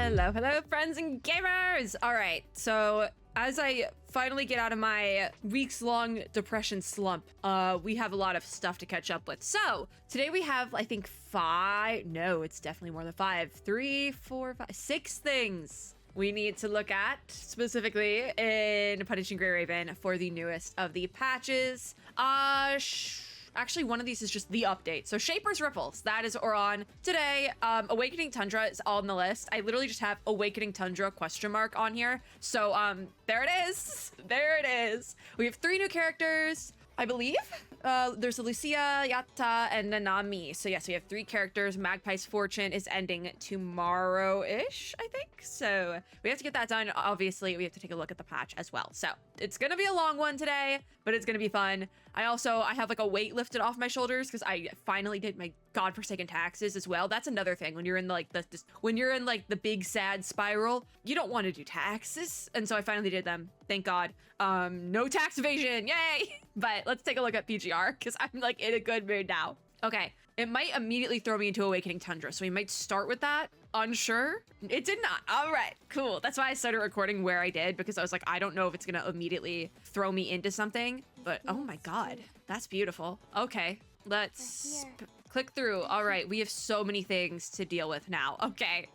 Hello, hello, friends and gamers! All right, so as I finally get out of my weeks-long depression slump, we have a lot of stuff to catch up with. So today we have, I think, it's definitely more than 5, 3, 4, 5, 6 things we need to look at, specifically in Punishing Grey Raven for the newest of the patches. Actually, one of these is just the update. So Shaper's Ripples, that is what we're on today. Awakening Tundra is on the list. I literally just have Awakening Tundra ? On here. So there it is. There it is. We have 3 new characters, I believe. There's a Lucia, Yata, and Nanami. So yes, we have 3 characters. Magpie's fortune is ending tomorrow-ish, I think. So we have to get that done. Obviously, we have to take a look at the patch as well. So it's gonna be a long one today, but it's gonna be fun. I have like a weight lifted off my shoulders because I finally did my godforsaken taxes as well. That's another thing. When you're in like the big sad spiral, you don't want to do taxes. And so I finally did them. Thank God. No tax evasion, yay! But let's take a look at PGR because I'm like in a good mood now. Okay, it might immediately throw me into Awakening Tundra, so we might start with that. Unsure? It did not. All right, cool. That's why I started recording where I did, because I was like, I don't know if it's gonna immediately throw me into something, but oh my God, that's beautiful. Okay, let's click through. All right, we have so many things to deal with now. Okay.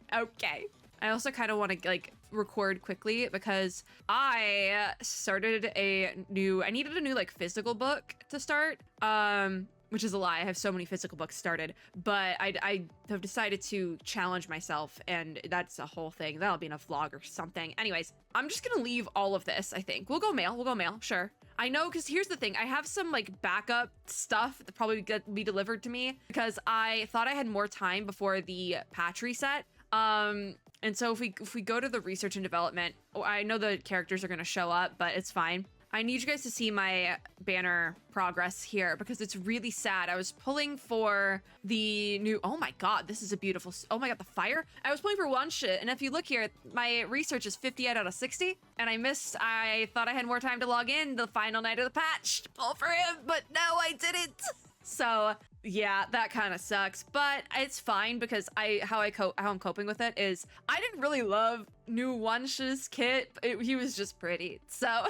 I also kind of want to like record quickly because I started I needed a new like physical book to start. Which is a lie. I have so many physical books started, but I have decided to challenge myself, and that's a whole thing. That'll be in a vlog or something. Anyways, I'm just gonna leave all of this, I think. We'll go mail, sure. I know, because here's the thing. I have some like backup stuff that probably be delivered to me because I thought I had more time before the patch reset. And so if we go to the research and development, I know the characters are gonna show up, but it's fine. I need you guys to see my banner progress here because it's really sad. I was pulling for the new, oh my God, this is a beautiful, oh my God, the fire. I was pulling for one shit. And if you look here, my research is 58 out of 60. And I thought I had more time to log in the final night of the patch to pull for him, but no, I didn't. So yeah, that kind of sucks, but it's fine because how I'm coping with it is I didn't really love new Wunsch's kit. He was just pretty. So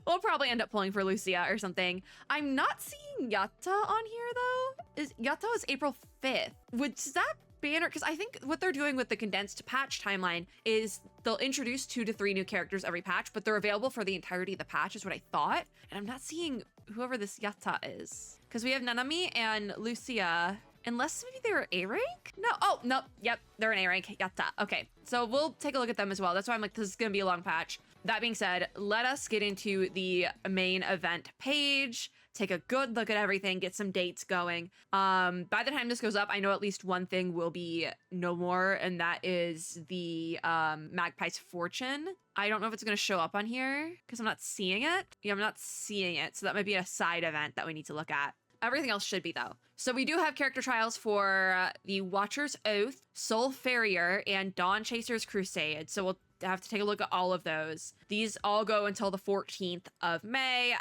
we'll probably end up pulling for Lucia or something. I'm not seeing Yata on here though. Yata is April 5th. Is that banner? Because I think what they're doing with the condensed patch timeline is they'll introduce 2 to 3 new characters every patch, but they're available for the entirety of the patch is what I thought. And I'm not seeing whoever this Yata is. Because we have Nanami and Lucia, unless maybe they were A rank? No, oh, no, yep, they're an A rank, Yata. Okay, so we'll take a look at them as well. That's why I'm like, this is gonna be a long patch. That being said, let us get into the main event page, take a good look at everything, get some dates going. By the time this goes up, I know at least one thing will be no more, and that is the Magpie's fortune. I don't know if it's going to show up on here because I'm not seeing it. Yeah, I'm not seeing it. So that might be a side event that we need to look at. Everything else should be though. So we do have character trials for the Watcher's Oath, Soul Farrier, and Dawn Chaser's Crusade. So we'll have to take a look at all of those. These all go until the 14th of May.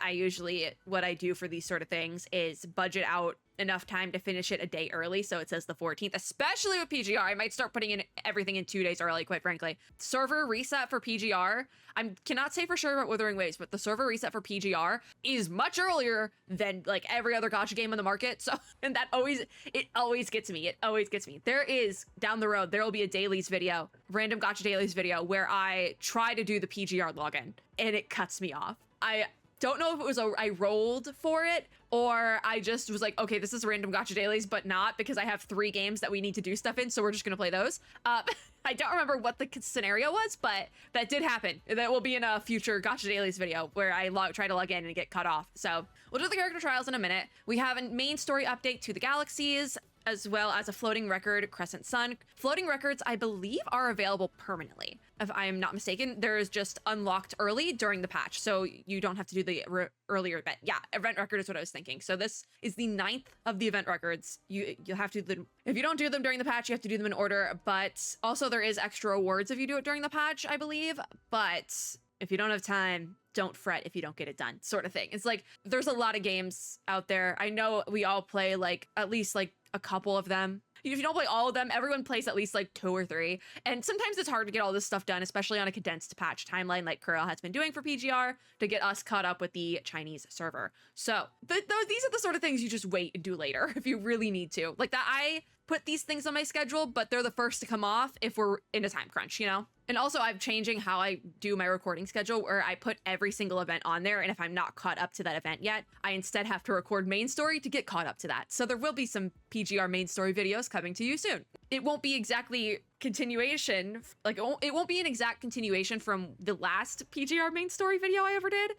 What I do for these sort of things is budget out enough time to finish it a day early, so it says the 14th, especially with PGR. I might start putting in everything in 2 days early, quite frankly. Server reset for PGR, I cannot say for sure about Wuthering Waves, but the server reset for PGR is much earlier than like every other gacha game on the market. So, and it always gets me. It always gets me. There is, down the road, there will be a dailies video, random gacha dailies video, where I try to do the PGR login and it cuts me off. I don't know if it was I rolled for it or I just was like, okay, this is random gacha dailies, but not because I have 3 games that we need to do stuff in, so we're just gonna play those. I don't remember what the scenario was, but that did happen. That will be in a future gacha dailies video where I try to log in and get cut off. So we'll do the character trials in a minute. We have a main story update to the galaxies, as well as a floating record, Crescent Sun. Floating records, I believe, are available permanently. If I am not mistaken, there is just unlocked early during the patch, so you don't have to do the earlier event. Yeah, event record is what I was thinking. So this is the 9th of the event records. You'll have to do them. If you don't do them during the patch, you have to do them in order, but also there is extra rewards if you do it during the patch, I believe. But if you don't have time, don't fret if you don't get it done, sort of thing. It's like, there's a lot of games out there. I know we all play like at least like a couple of them. If you don't play all of them, everyone plays at least like 2 or 3. And sometimes it's hard to get all this stuff done, especially on a condensed patch timeline like Kuro has been doing for PGR to get us caught up with the Chinese server. So these are the sort of things you just wait and do later if you really need to. Like that, I put these things on my schedule, but they're the first to come off if we're in a time crunch, you know? And also I'm changing how I do my recording schedule where I put every single event on there. And if I'm not caught up to that event yet, I instead have to record main story to get caught up to that. So there will be some PGR main story videos coming to you soon. It won't be exactly continuation, like it won't be an exact continuation from the last PGR main story video I ever did,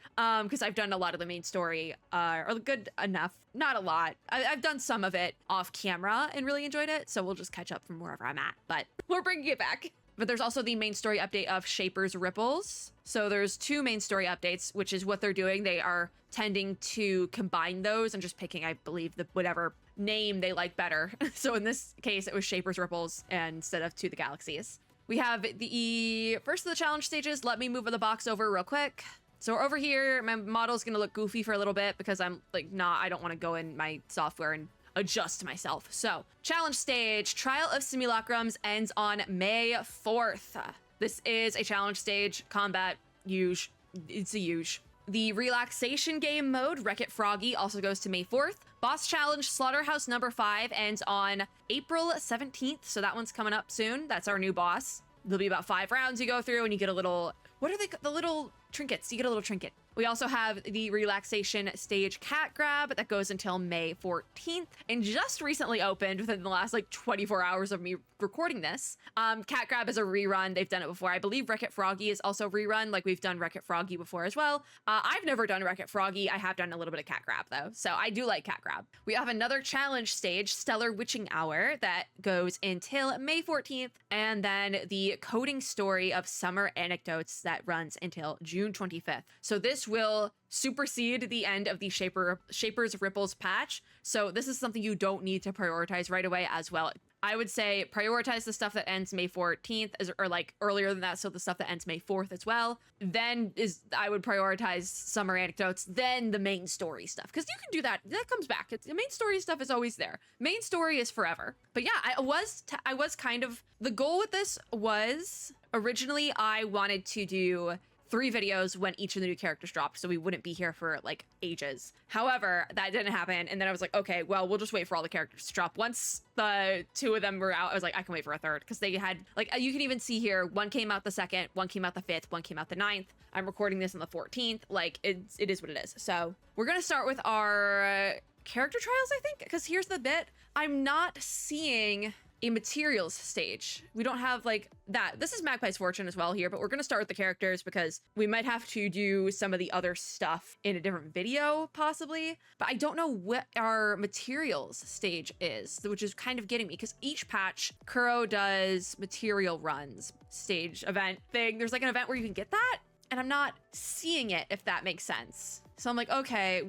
because I've done a lot of the main story, or good enough, not a lot. I've done some of it off camera and really enjoyed it, so we'll just catch up from wherever I'm at, but we're bringing it back. But there's also the main story update of Shaper's Ripples. So there's 2 main story updates, which is what they're doing. They are tending to combine those and just picking, I believe, the whatever name they like better. So in this case, it was Shaper's Ripples instead of To the Galaxies. We have the first of the challenge stages. Let me move the box over real quick. So we're over here. My model's gonna look goofy for a little bit because I'm like, I don't want to go in my software and adjust myself. So challenge stage, Trial of Simulacrums ends on May 4th. This is a challenge stage, combat, huge. It's a huge. The relaxation game mode, Wreck-It Froggy, also goes to May 4th. Boss challenge, Slaughterhouse number 5 ends on April 17th. So that one's coming up soon. That's our new boss. There'll be about 5 rounds you go through and you get a little, what are they, the little trinkets? You get a little trinket. We also have the relaxation stage cat grab that goes until May 14th and just recently opened within the last like 24 hours of me recording this. Cat grab is a rerun. They've done it before. I believe Wreck-It Froggy is also rerun. Like we've done Wreck-It Froggy before as well. I've never done Wreck-It Froggy. I have done a little bit of cat grab though. So I do like cat grab. We have another challenge stage, Stellar Witching Hour, that goes until May 14th. And then the coding story of Summer Anecdotes that runs until June 25th. So this will supersede the end of the Shaper's Ripples patch. So this is something you don't need to prioritize right away as well. I would say prioritize the stuff that ends May 14th or like earlier than that. So the stuff that ends May 4th as well. Then I would prioritize Summer Anecdotes, then the main story stuff. Because you can do that. That comes back. The main story stuff is always there. Main story is forever. But yeah, I was kind of, the goal with this was originally I wanted to do 3 videos when each of the new characters dropped, so we wouldn't be here for like ages. However, that didn't happen, and then I was like, okay, well, we'll just wait for all the characters to drop. Once the 2 of them were out, I was like, I can wait for a 3rd, because they had, like, you can even see here, 1 came out the 2nd, 1 came out the 5th, 1 came out the 9th. I'm recording this on the 14th. Like, it is what it is. So we're gonna start with our character trials, I think, because here's the bit. I'm not seeing a materials stage. We don't have like that. This is Magpie's Fortune as well here, but we're going to start with the characters because we might have to do some of the other stuff in a different video possibly, but I don't know what our materials stage is, which is kind of getting me because each patch Kuro does material runs, stage event thing. There's like an event where you can get that and I'm not seeing it, if that makes sense. So I'm like, okay,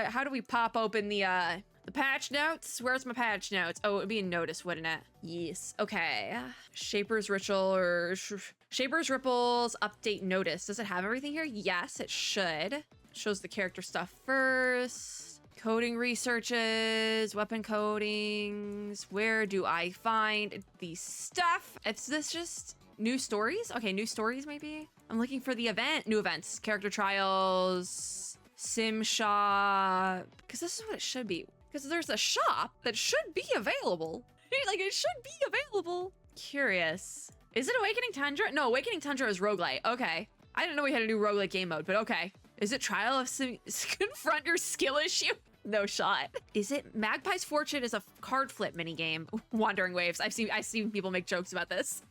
how do we pop open the patch notes? Where's my patch notes? Oh, it would be a notice, wouldn't it? Yes. Okay. Shaper's Ritual or Shaper's Ripples update notice. Does it have everything here? Yes, it should. Shows the character stuff first. Coding researches, weapon codings. Where do I find the stuff? Is this just new stories? Okay, new stories maybe? I'm looking for the event. New events. Character trials. Sim shop. Because this is what it should be. Because there's a shop that should be available. Like, it should be available. Curious. Is it Awakening Tundra? No, Awakening Tundra is roguelite. Okay. I didn't know we had a new roguelite game mode, but okay. Is it Trial of Confront Your Skill Issue? No shot. Is it Magpie's Fortune is a card flip minigame? Wandering Waves. I've seen people make jokes about this.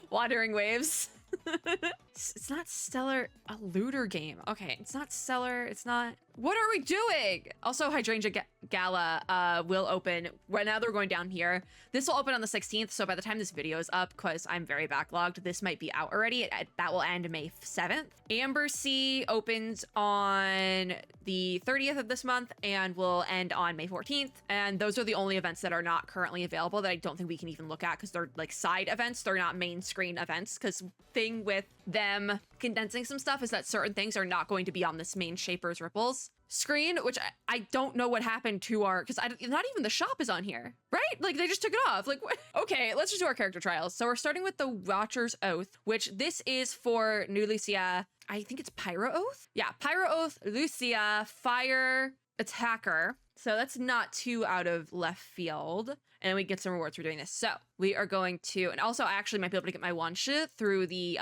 Wandering Waves. It's not Stellar, a looter game. Okay, it's not Stellar, it's not. What are we doing? Also, Hydrangea Gala will open. Right now they're going down here. This will open on the 16th, so by the time this video is up, because I'm very backlogged, this might be out already. That will end May 7th. Amber Sea opens on the 30th of this month and will end on May 14th. And those are the only events that are not currently available that I don't think we can even look at because they're like side events. They're not main screen events because thing with them condensing some stuff is that certain things are not going to be on this main Shaper's Ripples. screen, which I don't know what happened to our, because not even the shop is on here, right? Like they just took it off. Like, what? Okay, let's just do our character trials. So we're starting with the Watcher's Oath, which this is for new Lucia. I think it's Pyroath? Yeah, Pyroath, Lucia, Fire, Attacker. So that's not too out of left field. And we get some rewards for doing this. So we are going to, and also I actually might be able to get my Wansha through the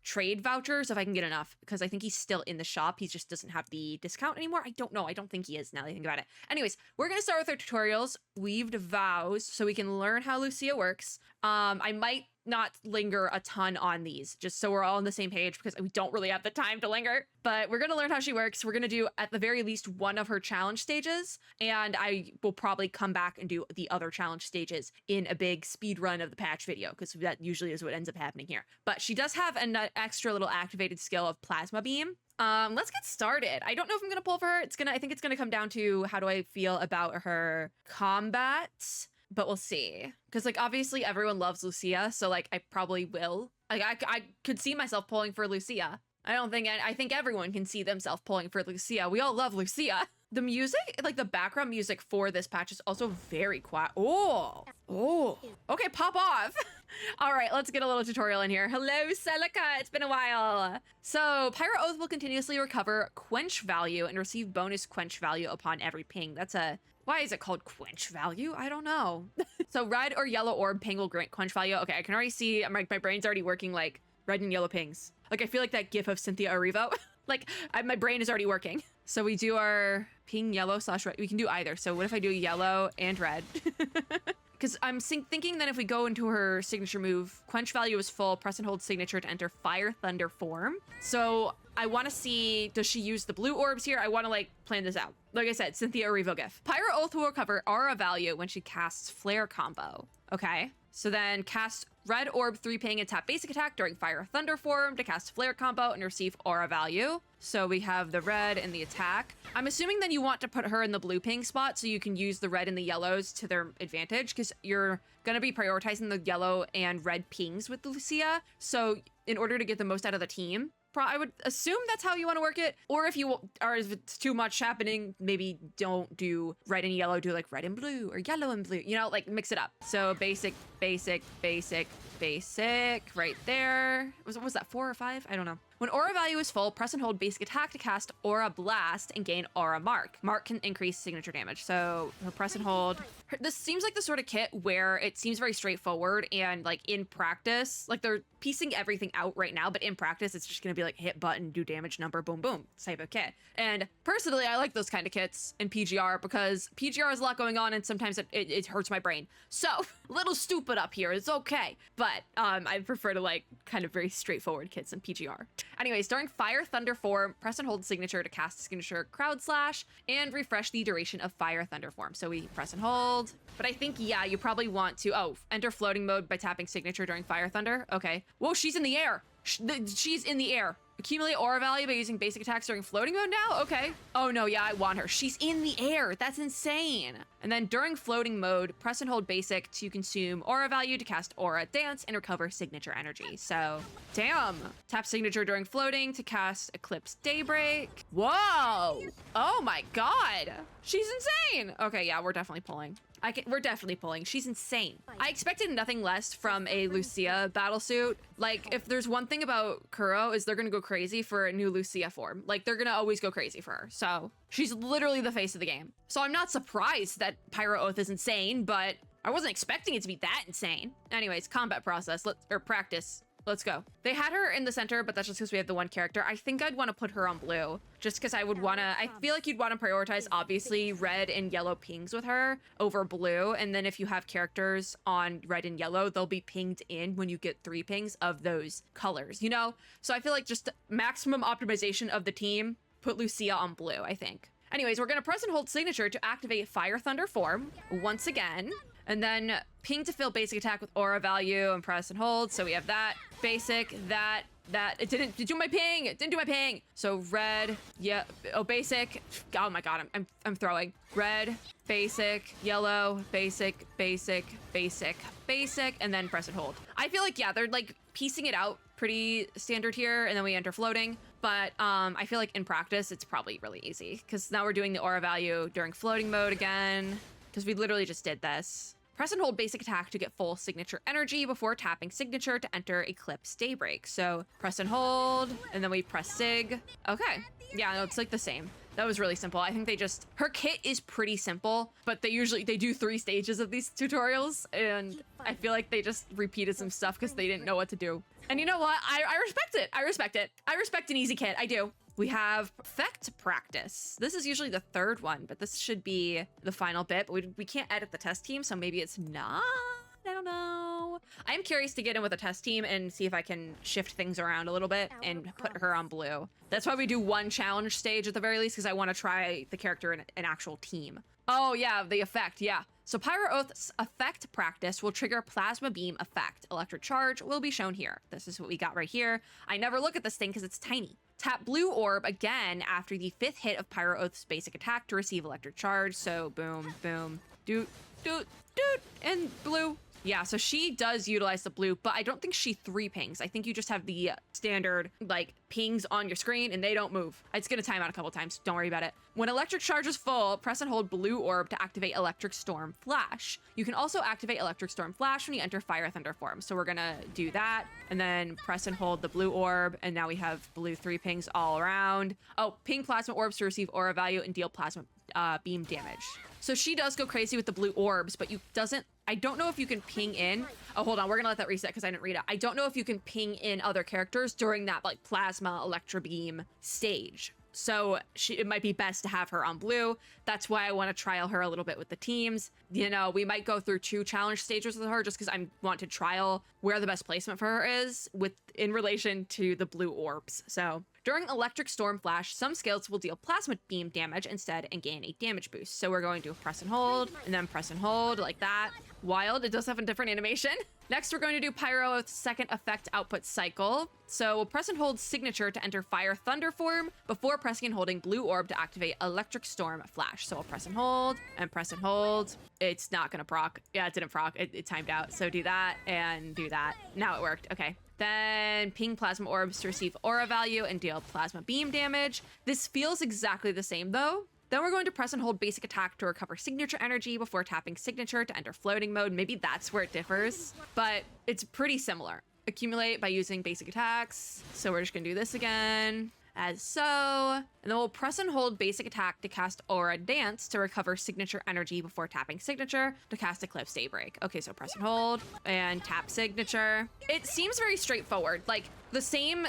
trade vouchers if I can get enough, because I think he's still in the shop. He just doesn't have the discount anymore. I don't know. I don't think he is now that I think about it. Anyways, we're going to start with our tutorials. Weaved vows so we can learn how Lucia works. I might not linger a ton on these, just so we're all on the same page, because we don't really have the time to linger. But we're going to learn how she works. We're going to do, at the very least, one of her challenge stages, and I will probably come back and do the other challenge stages in a big speed run of the patch video, because that usually is what ends up happening here. But she does have an extra little activated skill of Plasma Beam. Let's get started. I don't know if I'm going to pull for her. I think it's going to come down to how do I feel about her combat. But we'll see. Because, like, obviously everyone loves Lucia, so, like, I probably will. Like, I could see myself pulling for Lucia. I think everyone can see themselves pulling for Lucia. We all love Lucia. The music, like, the background music for this patch is also very quiet. Oh. Okay, pop off. All right, let's get a little tutorial in here. Hello, Celica. It's been a while. So, Pyroath will continuously recover quench value and receive bonus quench value upon every ping. Why is it called quench value? I don't know. So red or yellow orb ping will grant quench value. Okay, I can already see my brain's already working like red and yellow pings. Like I feel like that gif of Cynthia Erivo. Like my brain is already working. So we do our ping yellow / red. We can do either. So what if I do yellow and red? Because I'm thinking that if we go into her signature move, quench value is full, press and hold signature to enter Fire Thunder form. So I want to see, does she use the blue orbs here? I want to like plan this out. Like I said, Cynthia Erivo gif. Pyroath will recover aura value when she casts Flare combo. Okay. So then cast red orb 3 ping and tap basic attack during Fire Thunder form to cast Flare combo and receive aura value. So we have the red and the attack. I'm assuming then you want to put her in the blue ping spot so you can use the red and the yellows to their advantage, because you're going to be prioritizing the yellow and red pings with Lucia. So in order to get the most out of the team, I would assume that's how you want to work it. Or if it's too much happening, maybe don't do red and yellow, do like red and blue or yellow and blue, you know, like mix it up. So basic right there. Was that 4 or 5? I don't know. When aura value is full, press and hold basic attack to cast Aura Blast and gain Aura Mark. Mark can increase signature damage. So press and hold. This seems like the sort of kit where it seems very straightforward, and like in practice, like they're piecing everything out right now, but in practice, it's just going to be like hit button, do damage number, boom, boom, type of kit. And personally, I like those kind of kits in PGR because PGR has a lot going on and sometimes it hurts my brain. So a little stupid up here. It's okay. But I prefer to like kind of very straightforward kits in PGR. Anyways, during Fire Thunder form, press and hold signature to cast signature Crowd Slash and refresh the duration of Fire Thunder form. So we press and hold. But I think, yeah, you probably want to, enter floating mode by tapping signature during Fire Thunder. Okay. Whoa, she's in the air. She's in the air. Accumulate aura value by using basic attacks during floating mode now? Okay. Oh no, yeah, I want her. She's in the air. That's insane. And then during floating mode, press and hold basic to consume aura value to cast Aura Dance and recover signature energy. So, damn. Tap signature during floating to cast Eclipse Daybreak. Whoa. Oh my god. She's insane. Okay, yeah, we're definitely pulling. We're definitely pulling. She's insane. I expected nothing less from a Lucia battlesuit. Like, if there's one thing about Kuro is they're gonna go crazy for a new Lucia form. Like, they're gonna always go crazy for her. So, she's literally the face of the game. So I'm not surprised that Pyroath is insane, but I wasn't expecting it to be that insane. Anyways, combat process, practice. Let's go. They had her in the center, but that's just because we have the one character. I think I'd want to put her on blue, just because I feel like you'd want to prioritize, obviously, red and yellow pings with her over blue. And then if you have characters on red and yellow, they'll be pinged in when you get 3 pings of those colors, you know? So I feel like just maximum optimization of the team, put Lucia on blue, I think. Anyways, we're going to press and hold signature to activate Fire Thunder form once again. And then ping to fill basic attack with aura value and press and hold. So we have that, basic, that. It didn't do my ping. It didn't do my ping. So red, yeah, basic. Oh my god, I'm throwing. Red, basic, yellow, basic, and then press and hold. I feel like, yeah, they're like piecing it out pretty standard here, and then we enter floating. but I feel like in practice, it's probably really easy because now we're doing the aura value during floating mode again, because we literally just did this. Press and hold basic attack to get full signature energy before tapping signature to enter Eclipse Daybreak. So press and hold, and then we press sig. Okay, yeah, no, it's like the same. That was really simple. I think they just, her kit is pretty simple, but they do 3 stages of these tutorials, and I feel like they just repeated some stuff because they didn't know what to do. And you know what? I respect it. I respect it. I respect an easy kit. I do. We have effect practice. This is usually the 3rd one, but this should be the final bit. But we can't edit the test team, so maybe it's not. I don't know. I'm curious to get in with a test team and see if I can shift things around a little bit and put her on blue. That's why we do 1 challenge stage at the very least, because I want to try the character in an actual team. Oh yeah, the effect, yeah. So Pyroath's effect practice will trigger plasma beam effect. Electric charge will be shown here. This is what we got right here. I never look at this thing because it's tiny. Tap blue orb again after the 5th hit of Pyroath's basic attack to receive electric charge. So boom, boom, doot, doot, doot, and blue. Yeah, so she does utilize the blue, but I don't think she 3 pings. I think you just have the standard, like, pings on your screen and they don't move. It's gonna time out a couple times. Don't worry about it. When electric charge is full, press and hold blue orb to activate electric storm flash. You can also activate electric storm flash when you enter fire thunder form. So we're gonna do that and then press and hold the blue orb. And now we have blue 3 pings all around. Oh, ping plasma orbs to receive aura value and deal plasma beam damage. So she does go crazy with the blue orbs, but I don't know if you can ping in. Oh, hold on. We're gonna let that reset because I didn't read it. I don't know if you can ping in other characters during that like plasma electro beam stage. So it might be best to have her on blue. That's why I want to trial her a little bit with the teams. You know, we might go through 2 challenge stages with her just because I want to trial where the best placement for her is in relation to the blue orbs. So during electric storm flash, some skills will deal plasma beam damage instead and gain a damage boost. So we're going to press and hold and then press and hold like that. Wild, it does have a different animation. Next, we're going to do Pyroath's 2nd effect output cycle. So we'll press and hold signature to enter fire thunder form before pressing and holding blue orb to activate electric storm flash. So we'll press and hold and press and hold. It's not gonna proc. Yeah, it didn't proc. It timed out. So do that and do that. Now it worked. Okay. Then ping plasma orbs to receive aura value and deal plasma beam damage. This feels exactly the same though. Then we're going to press and hold basic attack to recover signature energy before tapping signature to enter floating mode. Maybe that's where it differs, but it's pretty similar. Accumulate by using basic attacks. So we're just gonna do this again, as so. And then we'll press and hold basic attack to cast Aura Dance to recover signature energy before tapping signature to cast Eclipse Daybreak. Okay, so press and hold and tap signature. It seems very straightforward, like the same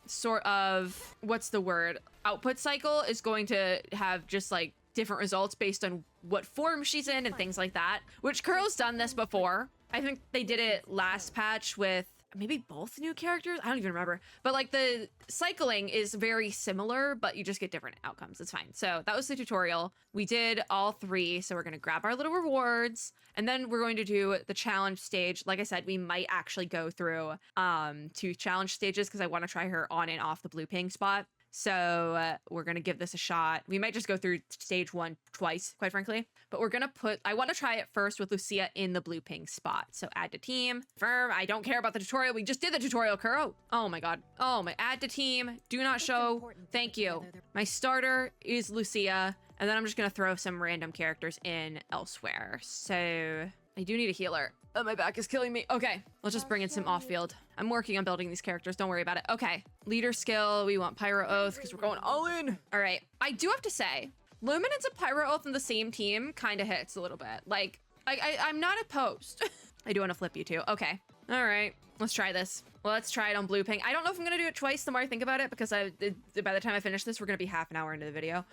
sort of, what's the word? Output cycle is going to have just like different results based on what form she's in and things like that, which Kuro's done this before. I think they did it last patch with maybe both new characters. I don't even remember, but like the cycling is very similar, but you just get different outcomes. It's fine. So that was the tutorial. We did all 3. So we're going to grab our little rewards and then we're going to do the challenge stage. Like I said, we might actually go through 2 challenge stages because I want to try her on and off the blue ping spot. So we're going to give this a shot. We might just go through stage 1 twice, quite frankly. But we're going to I want to try it first with Lucia in the blue ping spot. So add to team. Confirm. I don't care about the tutorial. We just did the tutorial, Kuro. Oh my god. Oh my. Add to team. Do not show. Thank you. My starter is Lucia. And then I'm just going to throw some random characters in elsewhere. So I do need a healer. Oh, my back is killing me. Okay, let's just bring in some off-field. I'm working on building these characters. Don't worry about it. Okay, leader skill. We want Pyroath because we're going all in. All right, I do have to say, Luminance and Pyroath in the same team kind of hits a little bit. Like, I'm not opposed. I do want to flip you too. Okay, all right, let's try this. Well, let's try it on blue ping. I don't know if I'm gonna do it twice the more I think about it because by the time I finish this, we're gonna be half an hour into the video.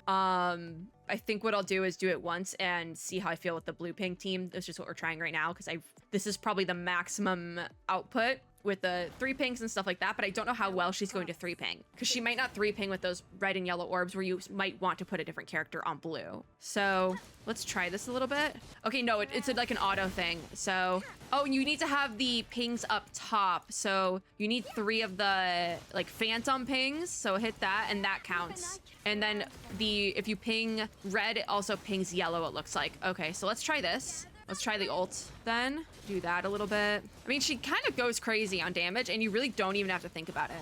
I think what I'll do is do it once and see how I feel with the blue ping team. That's just what we're trying right now because this is probably the maximum output with the 3 pings and stuff like that, but I don't know how well she's going to 3 ping because she might not 3 ping with those red and yellow orbs where you might want to put a different character on blue. So let's try this a little bit. Okay, no, it's like an auto thing. So, oh, you need to have the pings up top. So you need 3 of the like phantom pings. So hit that and that counts. And then if you ping red, it also pings yellow, it looks like. Okay, so let's try this. Let's try the ult then. Do that a little bit. I mean, she kind of goes crazy on damage and you really don't even have to think about it.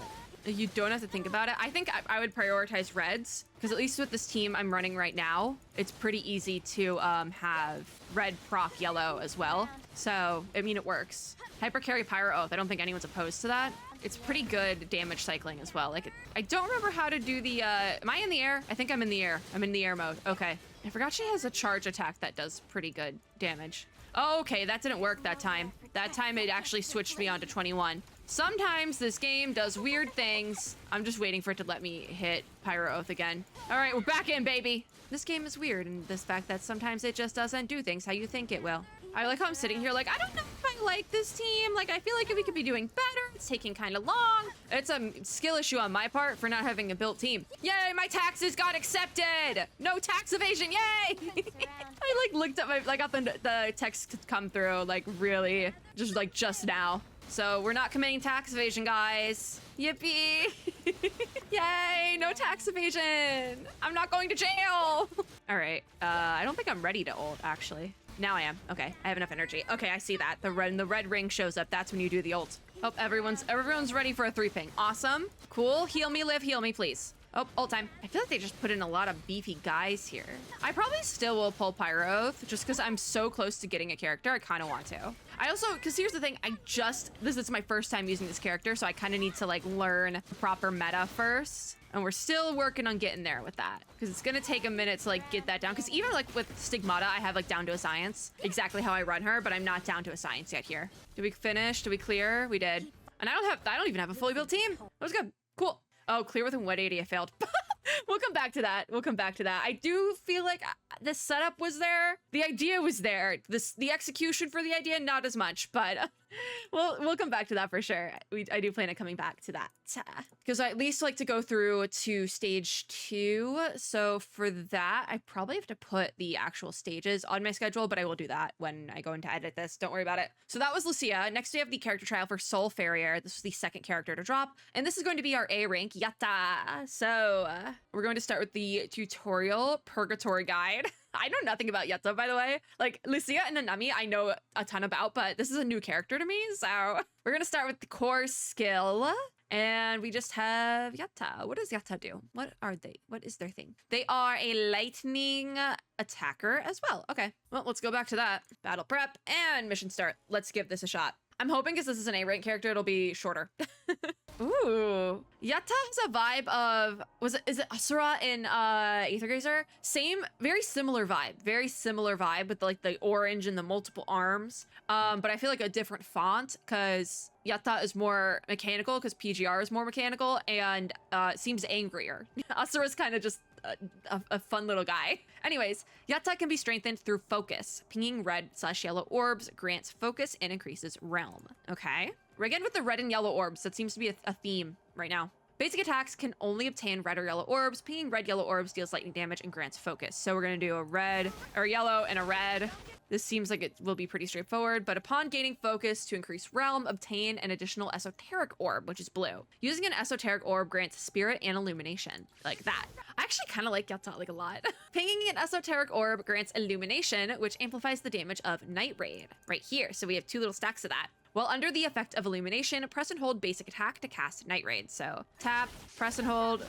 You don't have to think about it. I think I would prioritize reds, because at least with this team I'm running right now, it's pretty easy to have red proc yellow as well. So, I mean, it works. Hyper carry Pyroath. I don't think anyone's opposed to that. It's pretty good damage cycling as well. Like, I don't remember how to do the, am I in the air? I think I'm in the air. I'm in the air mode. Okay. I forgot she has a charge attack that does pretty good damage. Oh, okay, that didn't work that time. That time it actually switched me onto 21. Sometimes this game does weird things. I'm just waiting for it to let me hit Pyroath again. All right, we're back in, baby. This game is weird in this fact that sometimes it just doesn't do things how you think it will. I like how I'm sitting here like, I don't know if I like this team. Like, I feel like we could be doing better. It's taking kind of long. It's a skill issue on my part for not having a built team. Yay, my taxes got accepted. No tax evasion, yay. I like looked at my, like got the text come through like really just now. So we're not committing tax evasion, guys. Yippee. Yay, no tax evasion. I'm not going to jail. All right, I don't think I'm ready to ult actually. Now I am. Okay, I have enough energy. Okay, I see that. The red ring shows up. That's when you do the ult. Oh, everyone's ready for a 3-ping. Awesome. Cool. Heal me, Liv. Heal me, please. Oh, ult time. I feel like they just put in a lot of beefy guys here. I probably still will pull Pyroath just because I'm so close to getting a character. I kind of want to. I also, because here's the thing, this is my first time using this character, so I kind of need to like learn the proper meta first. And we're still working on getting there with that because it's going to take a minute to like get that down. Because even like with Stigmata, I have like down to a science, exactly how I run her, but I'm not down to a science yet here. Did we finish? Did we clear? We did. And I don't even have a fully built team. That was good. Cool. Oh, clear with a 180. I failed. We'll come back to that. We'll come back to that. I do feel like the setup was there. The idea was there. The execution for the idea, not as much, but we'll come back to that for sure. I do plan on coming back to that. Because I at least like to go through to stage 2. So for that, I probably have to put the actual stages on my schedule, but I will do that when I go in to edit this. Don't worry about it. So that was Lucia. Next we have the character trial for Soul Farrier. This was the second character to drop. And this is going to be our A rank, Yata. So we're going to start with the tutorial purgatory guide. I know nothing about Yata, by the way. Like, Lucia and Nanami, I know a ton about, but this is a new character to me, so we're gonna start with the core skill. And we just have Yata. What does Yata do? What are they? What is their thing? They are a lightning attacker as well. Okay, well, let's go back to that. Battle prep and mission start. Let's give this a shot. I'm hoping because this is an A rank character, it'll be shorter. Ooh. Yata has a vibe of, is it Asura in Aethergazer? Same, very similar vibe with like the orange and the multiple arms. But I feel like a different font because Yata is more mechanical because PGR is more mechanical and seems angrier. Asura's kind of just a fun little guy. Anyways, Yata can be strengthened through focus. Pinging red/yellow orbs grants focus and increases realm. Okay. We're again with the red and yellow orbs. That seems to be a theme right now. Basic attacks can only obtain red or yellow orbs. Pinging red/yellow orbs deals lightning damage and grants focus. So we're gonna do a red or yellow and a red. This seems like it will be pretty straightforward, but upon gaining focus to increase realm, obtain an additional esoteric orb, which is blue. Using an esoteric orb grants spirit and illumination, like that. I actually kind of like Yata like a lot. Pinging an esoteric orb grants illumination, which amplifies the damage of Night Raid, right here. So we have 2 little stacks of that. While under the effect of illumination, press and hold basic attack to cast Night Raid. So tap, press and hold,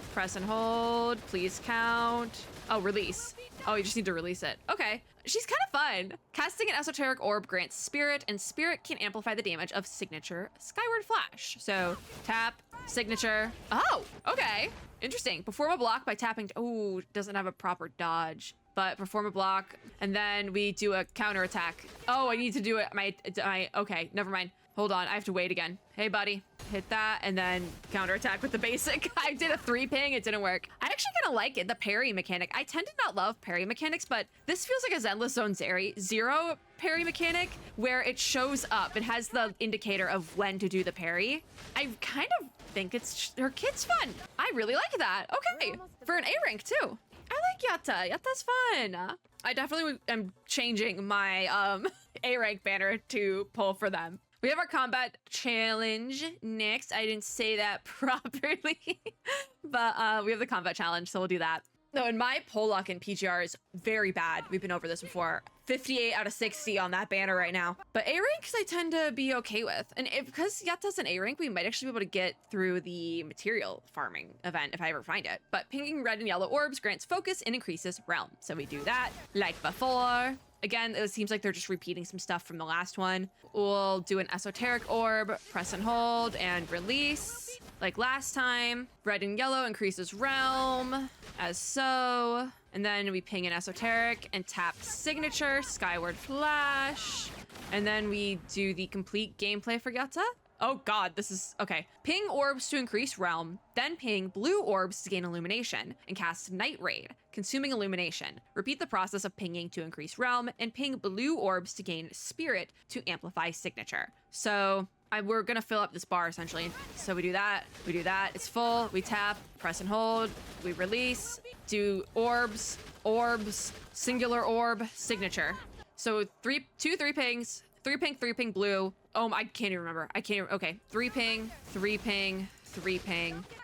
please count. Oh, release. Oh, you just need to release it. Okay. She's kind of fun. Casting an esoteric orb grants spirit, and spirit can amplify the damage of signature Skyward Flash. So tap, signature. Oh, okay. Interesting. Perform a block by tapping. Oh, doesn't have a proper dodge. But perform a block, and then we do a counter attack. Oh, I need to do it. Okay, never mind. Hold on, I have to wait again. Hey, buddy, hit that, and then counter attack with the basic. I did a 3-ping, it didn't work. I actually kind of like it, the parry mechanic. I tend to not love parry mechanics, but this feels like a Zenless Zone Zero parry mechanic where it shows up. It has the indicator of when to do the parry. I kind of think her kit's fun. I really like that. Okay, for an A rank too. I like Yata. Yata's fun. I definitely am changing my A rank banner to pull for them. We have our combat challenge next. I didn't say that properly, but we have the combat challenge, so we'll do that. No, and my pull luck in PGR is very bad. We've been over this before. 58 out of 60 on that banner right now. But A ranks I tend to be okay with. And because Yata's an A rank, we might actually be able to get through the material farming event if I ever find it. But pinging red and yellow orbs grants focus and increases realm. So we do that like before. Again, it seems like they're just repeating some stuff from the last one. We'll do an esoteric orb, press and hold, and release. Like last time. Red and yellow increases realm, as so. And then we ping an esoteric and tap signature, skyward flash. And then we do the complete gameplay for Yata. Oh god, this is, okay. Ping orbs to increase realm, then ping blue orbs to gain illumination, and cast Night Raid, consuming illumination. Repeat the process of pinging to increase realm, and ping blue orbs to gain spirit to amplify signature. So we're gonna fill up this bar essentially. So we do that, it's full, we tap, press and hold, we release, do orbs, singular orb, signature. So 3 pings, 3 ping, blue. Oh, I can't even remember. Okay, 3 ping,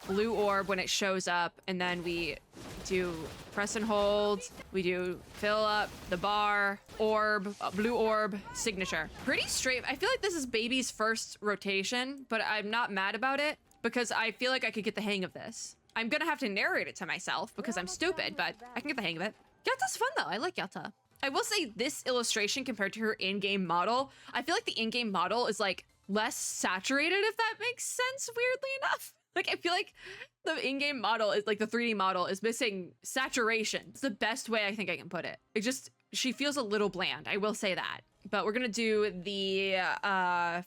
blue orb when it shows up, and then we do press and hold, we do fill up the bar, orb, blue orb, signature. Pretty straight. I feel like this is baby's first rotation, but I'm not mad about it because I feel like I could get the hang of this. I'm gonna have to narrate it to myself because I'm stupid, but I can get the hang of it. Yata's fun though. I like Yata. I will say this illustration compared to her in-game model, I feel like the in-game model is like less saturated, if that makes sense, weirdly enough. Like, I feel like the in-game model is like the 3D model is missing saturation. It's the best way I think I can put it. She feels a little bland. I will say that. But we're gonna do the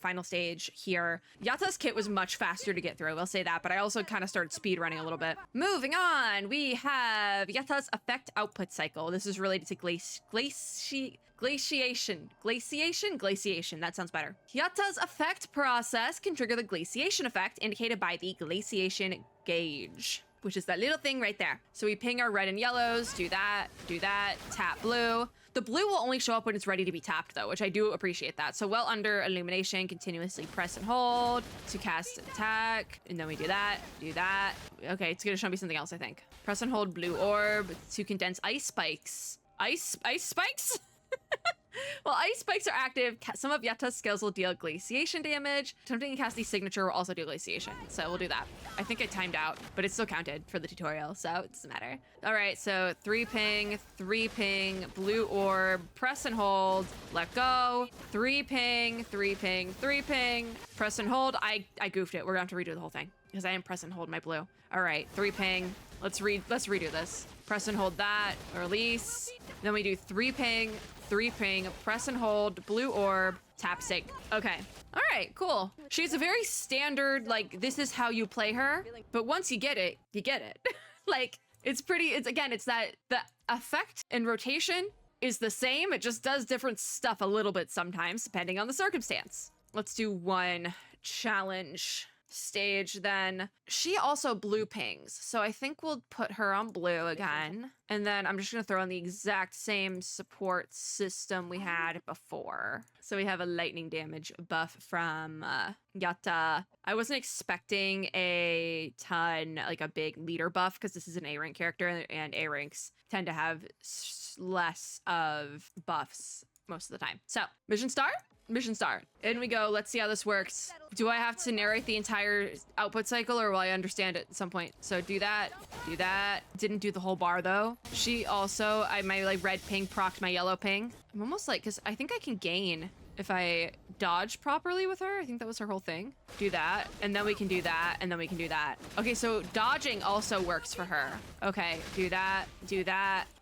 final stage here. Yata's kit was much faster to get through, I will say that, but I also kind of started speed running a little bit. Moving on, we have Yata's effect output cycle. This is related to glaciation. Glaciation, that sounds better. Yata's effect process can trigger the glaciation effect indicated by the glaciation gauge, which is that little thing right there. So we ping our red and yellows, do that, tap blue. The blue will only show up when it's ready to be tapped though, which I do appreciate that. So well under illumination, continuously press and hold to cast attack. And then we do that. Okay, it's gonna show me something else, I think. Press and hold blue orb to condense ice spikes. Ice spikes? While ice spikes are active, some of Yata's skills will deal glaciation damage. Attempting to cast the signature will also do glaciation. So we'll do that. I think I timed out, but it still counted for the tutorial, so it doesn't matter. All right, so 3 ping, blue orb, press and hold, let go. 3 ping, press and hold. I goofed it. We're gonna have to redo the whole thing because I didn't press and hold my blue. All right, 3 ping. Let's redo this. Press and hold that, release. Then we do 3 ping, press and hold, blue orb, tap sig. Okay. All right, cool. She's a very standard, like, this is how you play her. But once you get it, you get it. Like, it's that the effect and rotation is the same. It just does different stuff a little bit sometimes, depending on the circumstance. Let's do one challenge stage then. She also blue pings, so I think we'll put her on blue again, and then I'm just gonna throw in the exact same support system we had before. So we have a lightning damage buff from Yata. I wasn't expecting a ton, like a big leader buff, because this is an A rank character and A ranks tend to have less of buffs most of the time. So mission start. In we go. Let's see how this works. Do I have to narrate the entire output cycle, or will I understand it at some point? So do that. Didn't do the whole bar though. She also, my like red ping procced my yellow ping. I'm almost like, because I think I can gain if I dodge properly with her. I think that was her whole thing. Do that, and then we can do that, and then we can do that. Okay, so dodging also works for her. Okay, do that.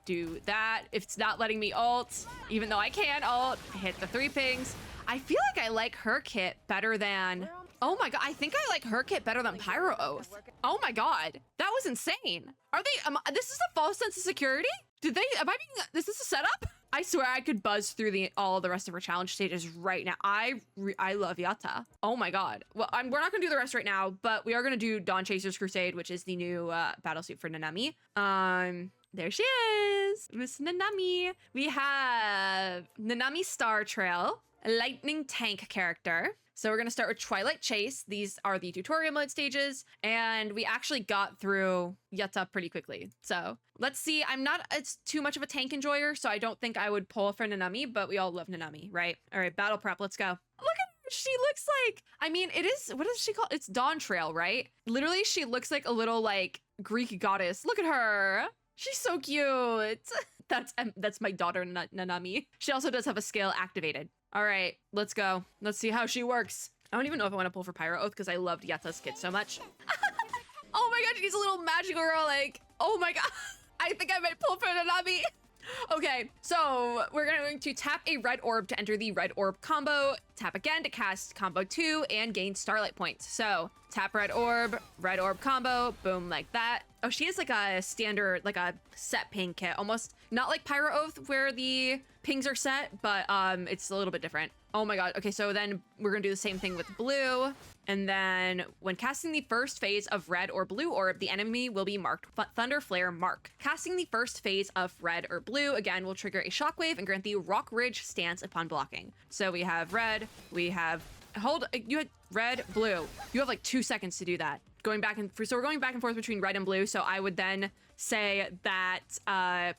If it's not letting me ult, even though I can ult, hit the 3 pings. I feel like I like her kit better than... Oh my god, I think I like her kit better than Pyroath. Oh my god, that was insane. Are they... this is a false sense of security? Is this a setup? I swear I could buzz through all the rest of her challenge stages right now. I love Yata. Oh my god. Well, we're not gonna do the rest right now, but we are gonna do Dawn Chaser's Crusade, which is the new battlesuit for Nanami. There she is, Miss Nanami. We have Nanami Star Trail, a lightning tank character. So we're gonna start with Twilight Chase. These are the tutorial mode stages, and we actually got through Yata pretty quickly. So let's see. I'm not it's too much of a tank enjoyer, so I don't think I would pull for Nanami, but we all love Nanami, right? All right, battle prep, let's go. Look at her. She looks like, I mean, it is, what is she called? It's Dawn Trail, right? Literally, she looks like a little like Greek goddess. Look at her. She's so cute. That's my daughter, Nanami. She also does have a skill activated. All right, let's go. Let's see how she works. I don't even know if I want to pull for Pyroath because I loved Yata's kit so much. Oh my god, she's a little magical girl. Like, oh my god. I think I might pull for Nanami. Okay, so we're going to tap a red orb to enter the red orb combo, tap again to cast combo 2 and gain starlight points. So tap red orb combo, boom, like that. Oh, she has like a standard, like a set ping kit, almost not like Pyroath where the pings are set, but it's a little bit different. Oh my god. Okay, so then we're gonna do the same thing with blue. And then when casting the first phase of red or blue orb, the enemy will be marked Thunder Flare Mark. Casting the first phase of red or blue, again, will trigger a shockwave and grant the Rock Ridge stance upon blocking. So we have red, we have, you had red, blue. You have like 2 seconds to do that. So we're going back and forth between red and blue. So I would then say that,